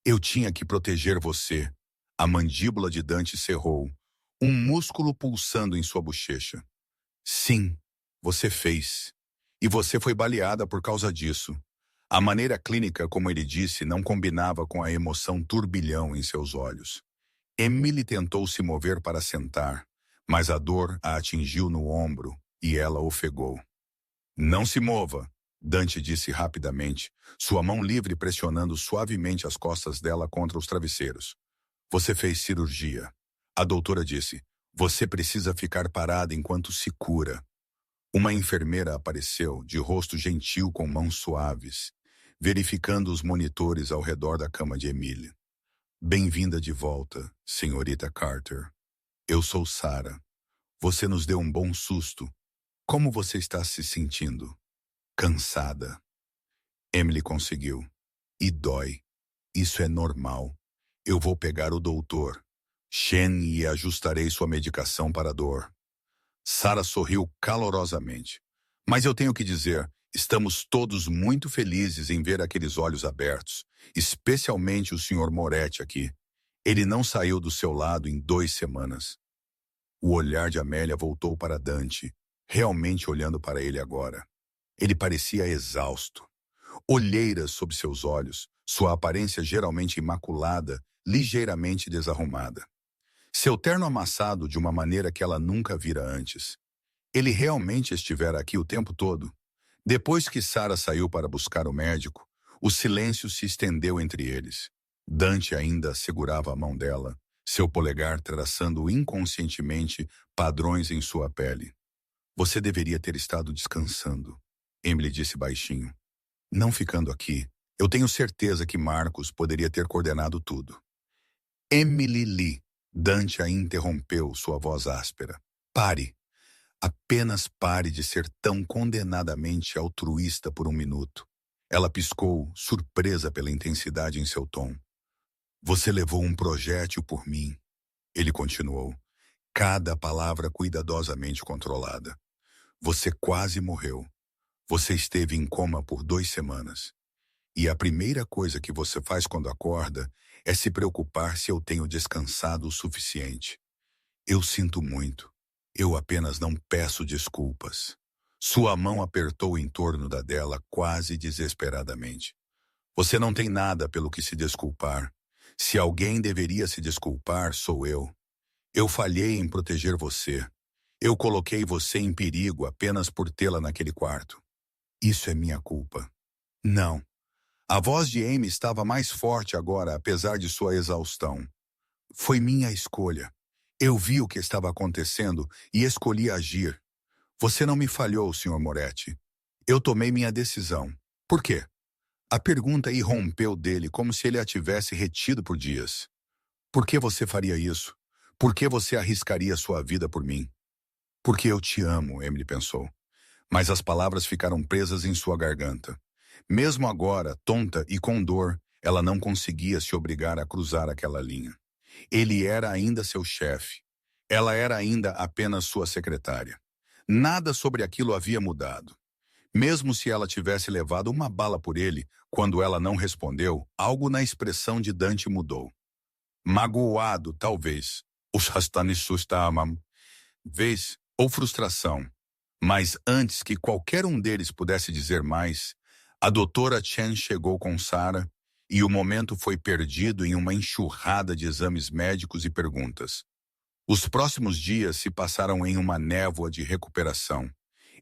Eu tinha que proteger você. A mandíbula de Dante cerrou, um músculo pulsando em sua bochecha. Sim, você fez. E você foi baleada por causa disso. A maneira clínica, como ele disse, não combinava com a emoção turbilhão em seus olhos. Emily tentou se mover para sentar, mas a dor a atingiu no ombro e ela ofegou. Não se mova, Dante disse rapidamente, sua mão livre pressionando suavemente as costas dela contra os travesseiros. Você fez cirurgia. A doutora disse, você precisa ficar parada enquanto se cura. Uma enfermeira apareceu, de rosto gentil com mãos suaves, verificando os monitores ao redor da cama de Emily. Bem-vinda de volta, senhorita Carter. Eu sou Sarah. Você nos deu um bom susto. Como você está se sentindo? Cansada. Emily conseguiu. E dói. Isso é normal. Eu vou pegar o doutor. Shen e ajustarei sua medicação para a dor. Sarah sorriu calorosamente. Mas eu tenho que dizer, estamos todos muito felizes em ver aqueles olhos abertos, especialmente o Sr. Moretti aqui. Ele não saiu do seu lado em 2 semanas. O olhar de Amélia voltou para Dante, realmente olhando para ele agora. Ele parecia exausto. Olheiras sob seus olhos, sua aparência geralmente imaculada, ligeiramente desarrumada. Seu terno amassado de uma maneira que ela nunca vira antes. Ele realmente estivera aqui o tempo todo. Depois que Sarah saiu para buscar o médico, o silêncio se estendeu entre eles. Dante ainda segurava a mão dela, seu polegar traçando inconscientemente padrões em sua pele. Você deveria ter estado descansando, Emily disse baixinho. Não ficando aqui, eu tenho certeza que Marcos poderia ter coordenado tudo. Emily Lee, Dante a interrompeu, sua voz áspera. Pare. Apenas pare de ser tão condenadamente altruísta por um minuto. Ela piscou, surpresa pela intensidade em seu tom. Você levou um projétil por mim. Ele continuou, cada palavra cuidadosamente controlada. Você quase morreu. Você esteve em coma por 2 semanas. E a primeira coisa que você faz quando acorda é se preocupar se eu tenho descansado o suficiente. Eu sinto muito. Eu apenas não peço desculpas. Sua mão apertou em torno da dela quase desesperadamente. Você não tem nada pelo que se desculpar. Se alguém deveria se desculpar, sou eu. Eu falhei em proteger você. Eu coloquei você em perigo apenas por tê-la naquele quarto. Isso é minha culpa. Não. A voz de Amy estava mais forte agora, apesar de sua exaustão. Foi minha escolha. Eu vi o que estava acontecendo e escolhi agir. Você não me falhou, Sr. Moretti. Eu tomei minha decisão. Por quê? A pergunta irrompeu dele como se ele a tivesse retido por dias. Por que você faria isso? Por que você arriscaria sua vida por mim? Porque eu te amo, Emily pensou. Mas as palavras ficaram presas em sua garganta. Mesmo agora, tonta e com dor, ela não conseguia se obrigar a cruzar aquela linha. Ele era ainda seu chefe. Ela era ainda apenas sua secretária. Nada sobre aquilo havia mudado. Mesmo se ela tivesse levado uma bala por ele, quando ela não respondeu, algo na expressão de Dante mudou. Magoado, talvez. Vez, ou frustração. Mas antes que qualquer um deles pudesse dizer mais, a doutora Chen chegou com Sarah e o momento foi perdido em uma enxurrada de exames médicos e perguntas. Os próximos dias se passaram em uma névoa de recuperação.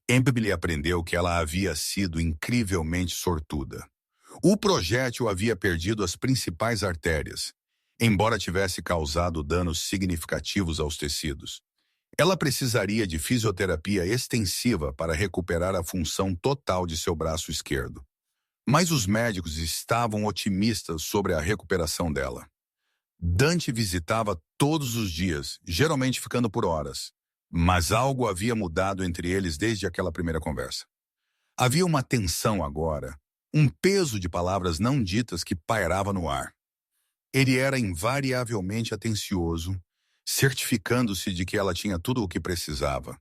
Emily aprendeu que ela havia sido incrivelmente sortuda. O projétil havia perdido as principais artérias, embora tivesse causado danos significativos aos tecidos. Ela precisaria de fisioterapia extensiva para recuperar a função total de seu braço esquerdo. Mas os médicos estavam otimistas sobre a recuperação dela. Dante visitava todos os dias, geralmente ficando por horas. Mas algo havia mudado entre eles desde aquela primeira conversa. Havia uma tensão agora, um peso de palavras não ditas que pairava no ar. Ele era invariavelmente atencioso, certificando-se de que ela tinha tudo o que precisava,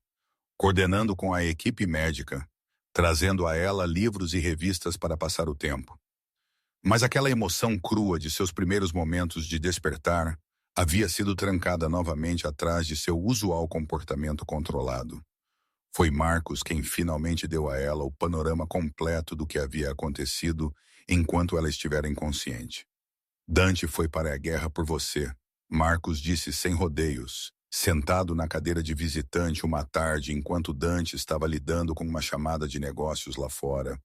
coordenando com a equipe médica, trazendo a ela livros e revistas para passar o tempo. Mas aquela emoção crua de seus primeiros momentos de despertar havia sido trancada novamente atrás de seu usual comportamento controlado. Foi Marcos quem finalmente deu a ela o panorama completo do que havia acontecido enquanto ela estivera inconsciente. Dante foi para a guerra por você, Marcos disse sem rodeios, sentado na cadeira de visitante uma tarde enquanto Dante estava lidando com uma chamada de negócios lá fora.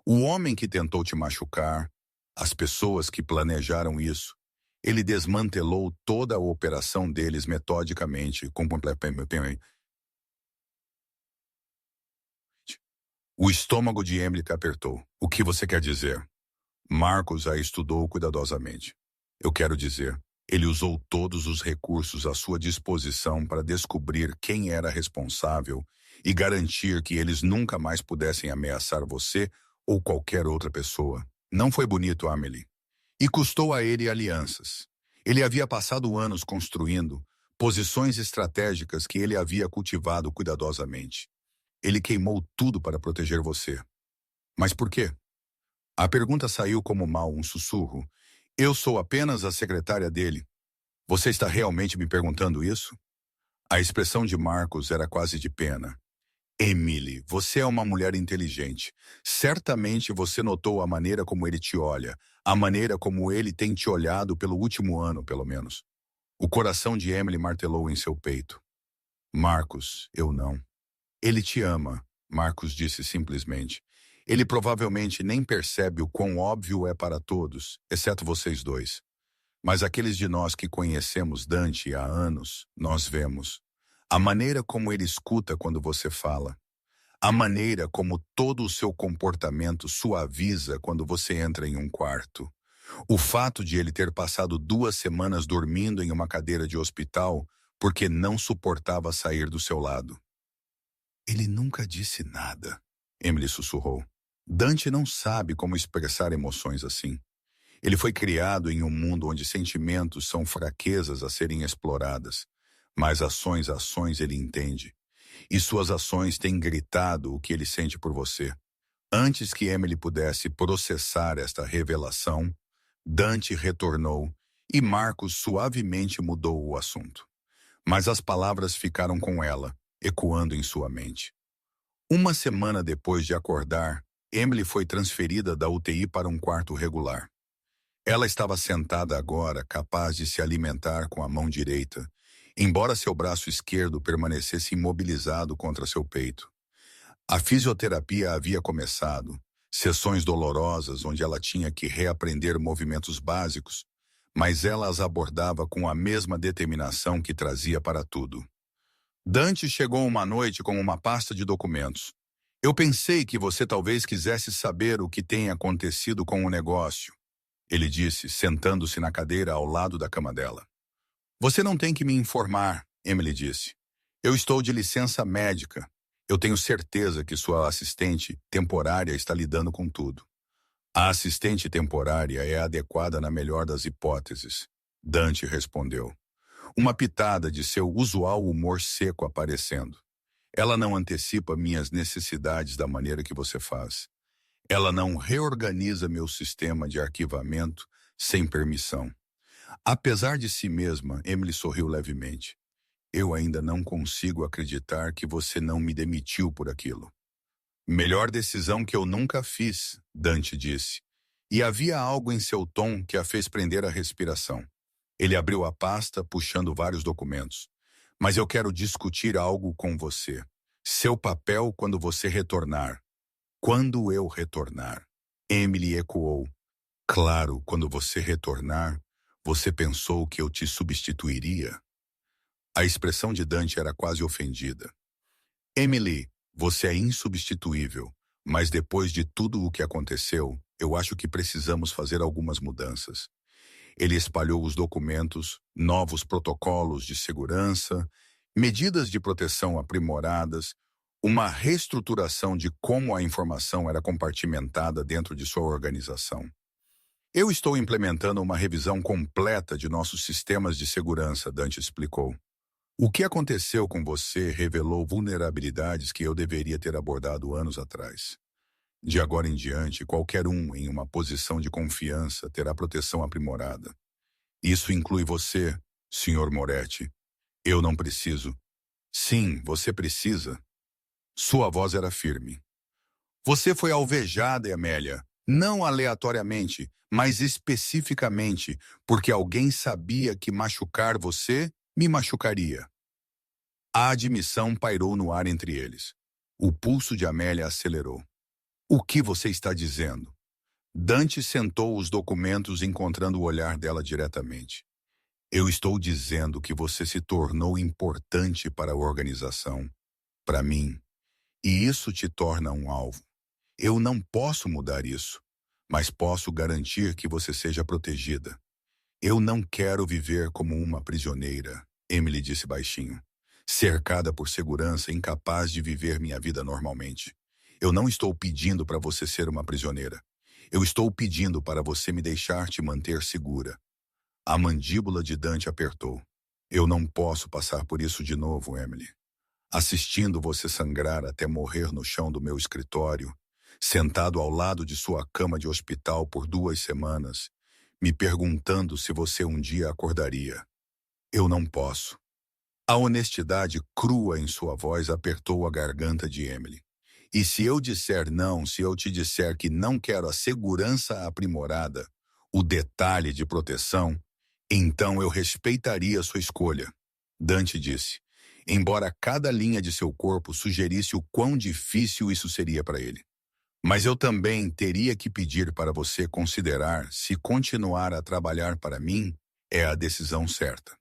O homem que tentou te machucar, as pessoas que planejaram isso, ele desmantelou toda a operação deles metodicamente, com completamente. O estômago de Emily apertou. O que você quer dizer? Marcos a estudou cuidadosamente. Eu quero dizer, ele usou todos os recursos à sua disposição para descobrir quem era responsável e garantir que eles nunca mais pudessem ameaçar você ou qualquer outra pessoa. Não foi bonito, Amelie. E custou a ele alianças. Ele havia passado anos construindo posições estratégicas que ele havia cultivado cuidadosamente. Ele queimou tudo para proteger você. Mas por quê? A pergunta saiu como mal um sussurro. Eu sou apenas a secretária dele. Você está realmente me perguntando isso? A expressão de Marcos era quase de pena. Emily, você é uma mulher inteligente. Certamente você notou a maneira como ele te olha, a maneira como ele tem te olhado pelo último ano, pelo menos. O coração de Emily martelou em seu peito. Marcos, eu não. Ele te ama, Marcos disse simplesmente. Ele provavelmente nem percebe o quão óbvio é para todos, exceto vocês dois. Mas aqueles de nós que conhecemos Dante há anos, nós vemos. A maneira como ele escuta quando você fala. A maneira como todo o seu comportamento suaviza quando você entra em um quarto. O fato de ele ter passado 2 semanas dormindo em uma cadeira de hospital porque não suportava sair do seu lado. Ele nunca disse nada, Emily sussurrou. Dante não sabe como expressar emoções assim. Ele foi criado em um mundo onde sentimentos são fraquezas a serem exploradas, mas ações ele entende. E suas ações têm gritado o que ele sente por você. Antes que Emily pudesse processar esta revelação, Dante retornou e Marcos suavemente mudou o assunto. Mas as palavras ficaram com ela, ecoando em sua mente. 1 semana depois de acordar, Emily foi transferida da UTI para um quarto regular. Ela estava sentada agora, capaz de se alimentar com a mão direita, embora seu braço esquerdo permanecesse imobilizado contra seu peito. A fisioterapia havia começado, sessões dolorosas onde ela tinha que reaprender movimentos básicos, mas ela as abordava com a mesma determinação que trazia para tudo. Dante chegou uma noite com uma pasta de documentos. Eu pensei que você talvez quisesse saber o que tem acontecido com o negócio, ele disse, sentando-se na cadeira ao lado da cama dela. Você não tem que me informar, Emily disse. Eu estou de licença médica. Eu tenho certeza que sua assistente temporária está lidando com tudo. A assistente temporária é adequada na melhor das hipóteses, Dante respondeu. Uma pitada de seu usual humor seco aparecendo. Ela não antecipa minhas necessidades da maneira que você faz. Ela não reorganiza meu sistema de arquivamento sem permissão. Apesar de si mesma, Emily sorriu levemente. Eu ainda não consigo acreditar que você não me demitiu por aquilo. Melhor decisão que eu nunca fiz, Dante disse. E havia algo em seu tom que a fez prender a respiração. Ele abriu a pasta, puxando vários documentos. Mas eu quero discutir algo com você. Seu papel quando você retornar. Quando eu retornar. Emily ecoou. Claro, quando você retornar, você pensou que eu te substituiria? A expressão de Dante era quase ofendida. Emily, você é insubstituível, mas depois de tudo o que aconteceu, eu acho que precisamos fazer algumas mudanças. Ele espalhou os documentos, novos protocolos de segurança, medidas de proteção aprimoradas, uma reestruturação de como a informação era compartimentada dentro de sua organização. Eu estou implementando uma revisão completa de nossos sistemas de segurança, Dante explicou. O que aconteceu com você revelou vulnerabilidades que eu deveria ter abordado anos atrás. De agora em diante, qualquer um em uma posição de confiança terá proteção aprimorada. Isso inclui você, Sr. Moretti. Eu não preciso. Sim, você precisa. Sua voz era firme. Você foi alvejada, Amélia, não aleatoriamente, mas especificamente, porque alguém sabia que machucar você me machucaria. A admissão pairou no ar entre eles. O pulso de Amélia acelerou. O que você está dizendo? Dante sentou os documentos encontrando o olhar dela diretamente. Eu estou dizendo que você se tornou importante para a organização, para mim, e isso te torna um alvo. Eu não posso mudar isso, mas posso garantir que você seja protegida. Eu não quero viver como uma prisioneira, Emily disse baixinho, cercada por segurança, incapaz de viver minha vida normalmente. Eu não estou pedindo para você ser uma prisioneira. Eu estou pedindo para você me deixar te manter segura. A mandíbula de Dante apertou. Eu não posso passar por isso de novo, Emily. Assistindo você sangrar até morrer no chão do meu escritório, sentado ao lado de sua cama de hospital por 2 semanas, me perguntando se você um dia acordaria. Eu não posso. A honestidade crua em sua voz apertou a garganta de Emily. E se eu disser não, se eu te disser que não quero a segurança aprimorada, o detalhe de proteção, então eu respeitaria sua escolha. Dante disse, embora cada linha de seu corpo sugerisse o quão difícil isso seria para ele. Mas eu também teria que pedir para você considerar se continuar a trabalhar para mim é a decisão certa.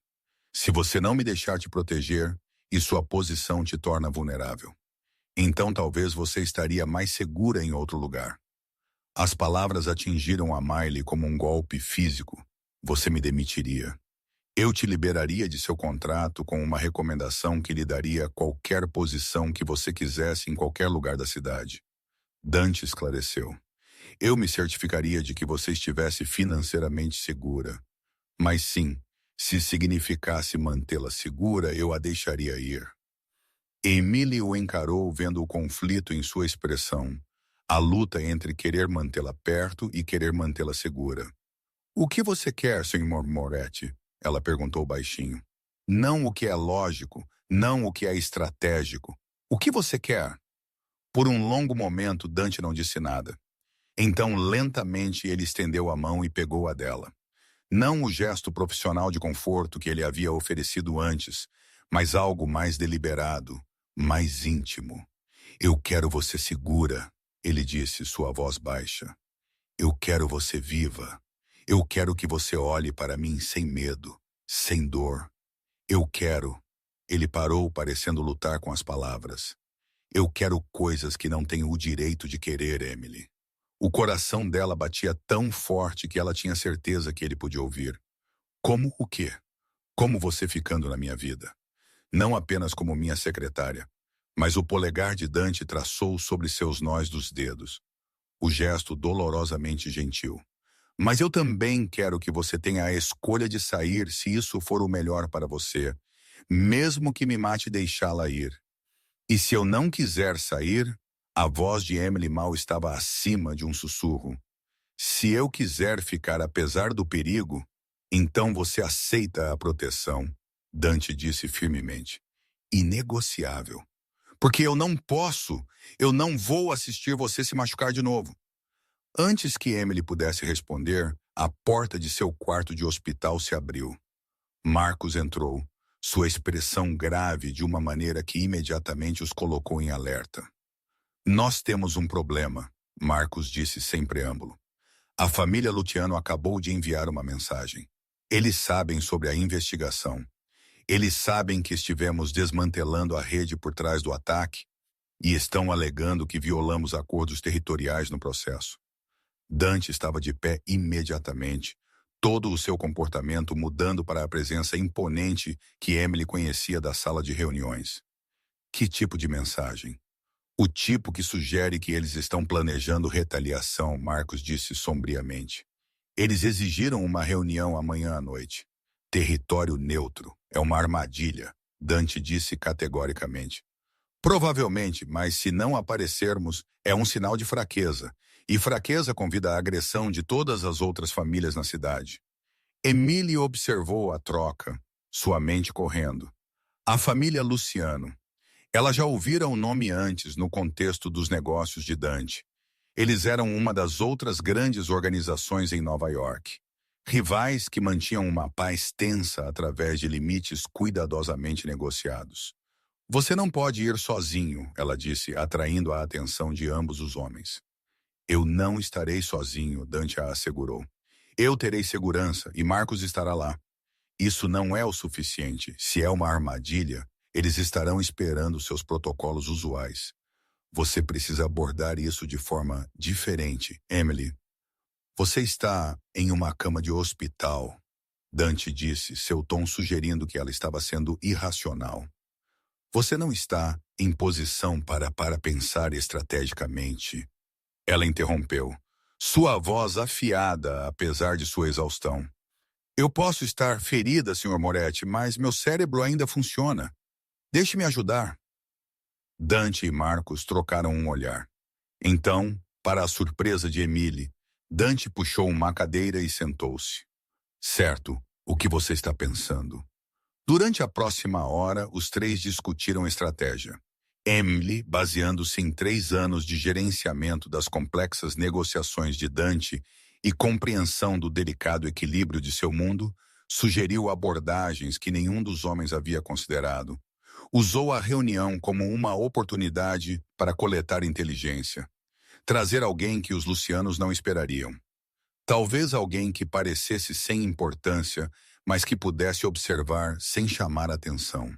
Se você não me deixar te proteger e sua posição te torna vulnerável, então talvez você estaria mais segura em outro lugar. As palavras atingiram a Miley como um golpe físico. Você me demitiria. Eu te liberaria de seu contrato com uma recomendação que lhe daria qualquer posição que você quisesse em qualquer lugar da cidade. Dante esclareceu. Eu me certificaria de que você estivesse financeiramente segura. Mas sim, se significasse mantê-la segura, eu a deixaria ir. Emily o encarou vendo o conflito em sua expressão, a luta entre querer mantê-la perto e querer mantê-la segura. O que você quer, Sr. Moretti? Ela perguntou baixinho. Não o que é lógico, não o que é estratégico. O que você quer? Por um longo momento, Dante não disse nada. Então, lentamente, ele estendeu a mão e pegou a dela. Não o gesto profissional de conforto que ele havia oferecido antes, mas algo mais deliberado, mais íntimo. Eu quero você segura, ele disse, sua voz baixa. Eu quero você viva. Eu quero que você olhe para mim sem medo, sem dor. Eu quero. Ele parou, parecendo lutar com as palavras. Eu quero coisas que não tenho o direito de querer, Emily. O coração dela batia tão forte que ela tinha certeza que ele podia ouvir. Como o quê? Como você ficando na minha vida? Não apenas como minha secretária, mas o polegar de Dante traçou sobre seus nós dos dedos. O gesto dolorosamente gentil. Mas eu também quero que você tenha a escolha de sair se isso for o melhor para você, mesmo que me mate deixá-la ir. E se eu não quiser sair, a voz de Emily mal estava acima de um sussurro. Se eu quiser ficar apesar do perigo, então você aceita a proteção, Dante disse firmemente. Inegociável. Porque eu não vou assistir você se machucar de novo. Antes que Emily pudesse responder, a porta de seu quarto de hospital se abriu. Marcos entrou, sua expressão grave de uma maneira que imediatamente os colocou em alerta. Nós temos um problema, Marcos disse sem preâmbulo. A família Luciano acabou de enviar uma mensagem. Eles sabem sobre a investigação. Eles sabem que estivemos desmantelando a rede por trás do ataque e estão alegando que violamos acordos territoriais no processo. Dante estava de pé imediatamente, todo o seu comportamento mudando para a presença imponente que Emily conhecia da sala de reuniões. Que tipo de mensagem? O tipo que sugere que eles estão planejando retaliação, Marcos disse sombriamente. Eles exigiram uma reunião amanhã à noite. Território neutro. É uma armadilha, Dante disse categoricamente. Provavelmente, mas se não aparecermos, é um sinal de fraqueza. E fraqueza convida à agressão de todas as outras famílias na cidade. Emília observou a troca, sua mente correndo. A família Luciano. Ela já ouvira o nome antes no contexto dos negócios de Dante. Eles eram uma das outras grandes organizações em Nova York. Rivais que mantinham uma paz tensa através de limites cuidadosamente negociados. Você não pode ir sozinho, ela disse, atraindo a atenção de ambos os homens. Eu não estarei sozinho, Dante a assegurou. Eu terei segurança e Marcos estará lá. Isso não é o suficiente. Se é uma armadilha, eles estarão esperando seus protocolos usuais. Você precisa abordar isso de forma diferente, Emily. Você está em uma cama de hospital, Dante disse, seu tom sugerindo que ela estava sendo irracional. Você não está em posição para pensar estrategicamente. Ela interrompeu, sua voz afiada apesar de sua exaustão. Eu posso estar ferida, Sr. Moretti, mas meu cérebro ainda funciona. Deixe-me ajudar. Dante e Marcos trocaram um olhar. Então, para a surpresa de Emily, Dante puxou uma cadeira e sentou-se. Certo, o que você está pensando? Durante a próxima hora, os três discutiram estratégia. Emily, baseando-se em 3 anos de gerenciamento das complexas negociações de Dante e compreensão do delicado equilíbrio de seu mundo, sugeriu abordagens que nenhum dos homens havia considerado. Usou a reunião como uma oportunidade para coletar inteligência. Trazer alguém que os Lucianos não esperariam. Talvez alguém que parecesse sem importância, mas que pudesse observar sem chamar atenção.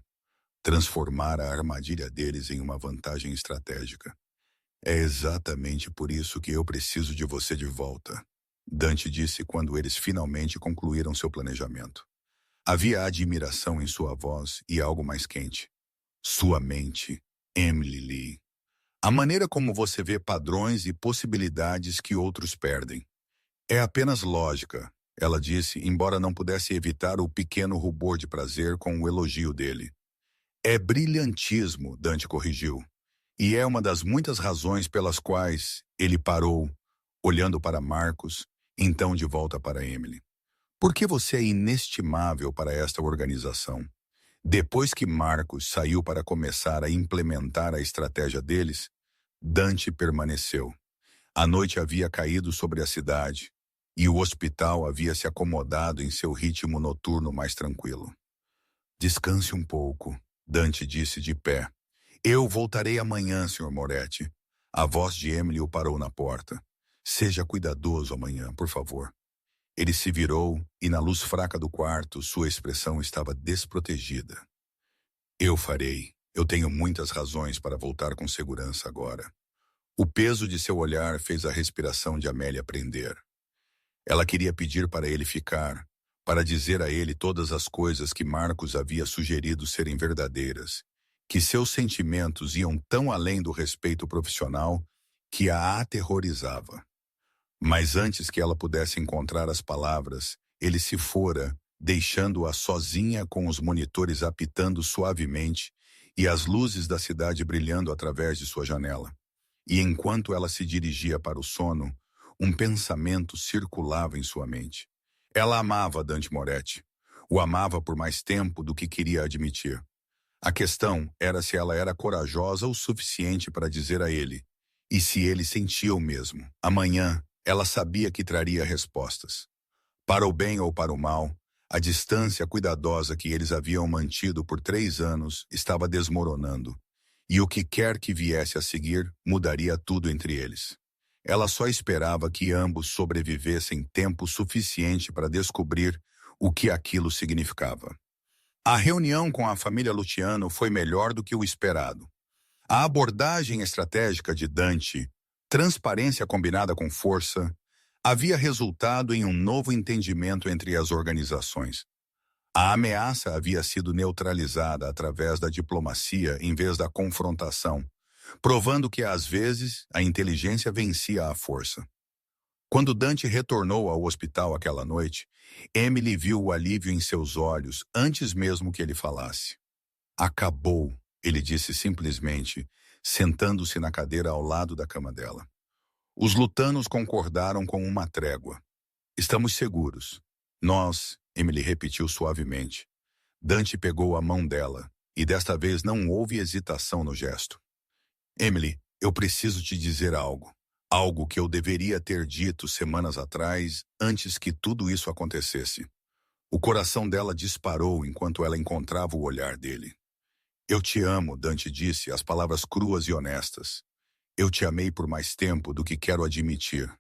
Transformar a armadilha deles em uma vantagem estratégica. É exatamente por isso que eu preciso de você de volta, Dante disse quando eles finalmente concluíram seu planejamento. Havia admiração em sua voz e algo mais quente. Sua mente, Emily Lee. A maneira como você vê padrões e possibilidades que outros perdem. É apenas lógica, ela disse, embora não pudesse evitar o pequeno rubor de prazer com o elogio dele. É brilhantismo, Dante corrigiu. E é uma das muitas razões pelas quais ele parou, olhando para Marcos, então de volta para Emily. Por que você é inestimável para esta organização? Depois que Marcos saiu para começar a implementar a estratégia deles, Dante permaneceu. A noite havia caído sobre a cidade, e o hospital havia se acomodado em seu ritmo noturno mais tranquilo. Descanse um pouco, Dante disse de pé. Eu voltarei amanhã, Sr. Moretti. A voz de Emily o parou na porta. Seja cuidadoso amanhã, por favor. Ele se virou e na luz fraca do quarto, sua expressão estava desprotegida. Eu farei. Eu tenho muitas razões para voltar com segurança agora. O peso de seu olhar fez a respiração de Amélia prender. Ela queria pedir para ele ficar, para dizer a ele todas as coisas que Marcos havia sugerido serem verdadeiras, que seus sentimentos iam tão além do respeito profissional que a aterrorizava. Mas antes que ela pudesse encontrar as palavras, ele se fora, deixando-a sozinha com os monitores apitando suavemente e as luzes da cidade brilhando através de sua janela. E enquanto ela se dirigia para o sono, um pensamento circulava em sua mente. Ela amava Dante Moretti. O amava por mais tempo do que queria admitir. A questão era se ela era corajosa o suficiente para dizer a ele, e se ele sentia o mesmo. Amanhã, ela sabia que traria respostas. Para o bem ou para o mal, a distância cuidadosa que eles haviam mantido por 3 anos estava desmoronando, e o que quer que viesse a seguir mudaria tudo entre eles. Ela só esperava que ambos sobrevivessem tempo suficiente para descobrir o que aquilo significava. A reunião com a família Luciano foi melhor do que o esperado. A abordagem estratégica de Dante, transparência combinada com força, havia resultado em um novo entendimento entre as organizações. A ameaça havia sido neutralizada através da diplomacia em vez da confrontação, provando que, às vezes, a inteligência vencia a força. Quando Dante retornou ao hospital aquela noite, Emily viu o alívio em seus olhos antes mesmo que ele falasse. Acabou, ele disse simplesmente, sentando-se na cadeira ao lado da cama dela. Os lutanos concordaram com uma trégua. Estamos seguros. Nós, Emily repetiu suavemente. Dante pegou a mão dela, e desta vez não houve hesitação no gesto. Emily, eu preciso te dizer algo. Algo que eu deveria ter dito semanas atrás, antes que tudo isso acontecesse. O coração dela disparou enquanto ela encontrava o olhar dele. Eu te amo, Dante disse, as palavras cruas e honestas. Eu te amei por mais tempo do que quero admitir.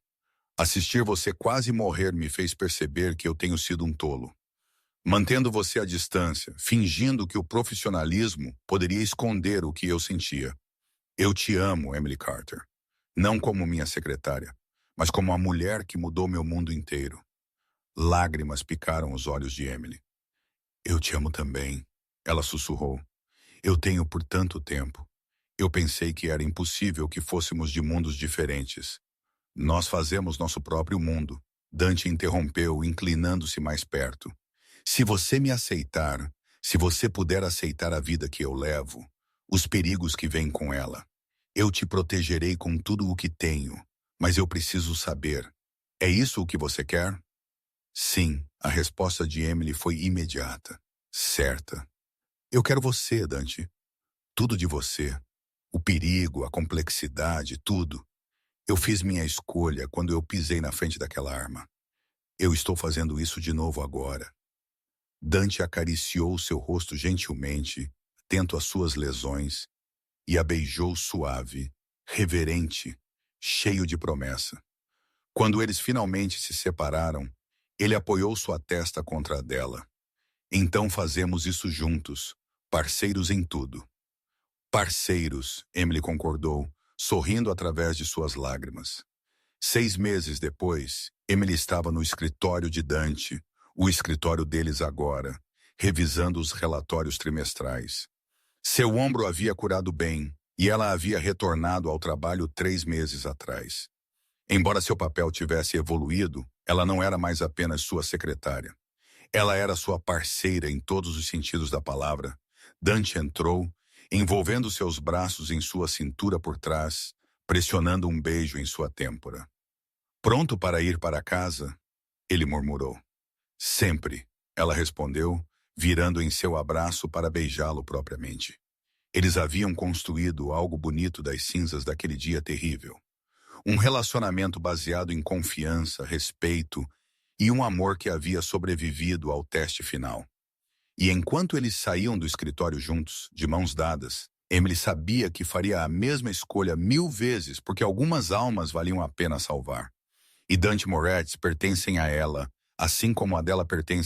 Assistir você quase morrer me fez perceber que eu tenho sido um tolo. Mantendo você à distância, fingindo que o profissionalismo poderia esconder o que eu sentia. Eu te amo, Emily Carter. Não como minha secretária, mas como a mulher que mudou meu mundo inteiro. Lágrimas picaram os olhos de Emily. Eu te amo também, ela sussurrou. Eu tenho por tanto tempo. Eu pensei que era impossível que fôssemos de mundos diferentes. Nós fazemos nosso próprio mundo. Dante interrompeu, inclinando-se mais perto. Se você me aceitar, se você puder aceitar a vida que eu levo, os perigos que vêm com ela, eu te protegerei com tudo o que tenho, mas eu preciso saber. É isso o que você quer? Sim, a resposta de Emily foi imediata, certa. Eu quero você, Dante. Tudo de você. O perigo, a complexidade, tudo. Eu fiz minha escolha quando eu pisei na frente daquela arma. Eu estou fazendo isso de novo agora. Dante acariciou seu rosto gentilmente, atento às suas lesões, e a beijou suave, reverente, cheio de promessa. Quando eles finalmente se separaram, ele apoiou sua testa contra a dela. Então fazemos isso juntos, parceiros em tudo. Parceiros, Emily concordou, sorrindo através de suas lágrimas. 6 meses depois, Emily estava no escritório de Dante, o escritório deles agora, revisando os relatórios trimestrais. Seu ombro havia curado bem, e ela havia retornado ao trabalho 3 meses atrás. Embora seu papel tivesse evoluído, ela não era mais apenas sua secretária. Ela era sua parceira em todos os sentidos da palavra. Dante entrou, envolvendo seus braços em sua cintura por trás, pressionando um beijo em sua têmpora. Pronto para ir para casa? Ele murmurou. Sempre, ela respondeu, virando em seu abraço para beijá-lo propriamente. Eles haviam construído algo bonito das cinzas daquele dia terrível. Um relacionamento baseado em confiança, respeito e um amor que havia sobrevivido ao teste final. E enquanto eles saíam do escritório juntos, de mãos dadas, Emily sabia que faria a mesma escolha 1000 vezes porque algumas almas valiam a pena salvar. E Dante Moretz pertencem a ela, assim como a dela pertence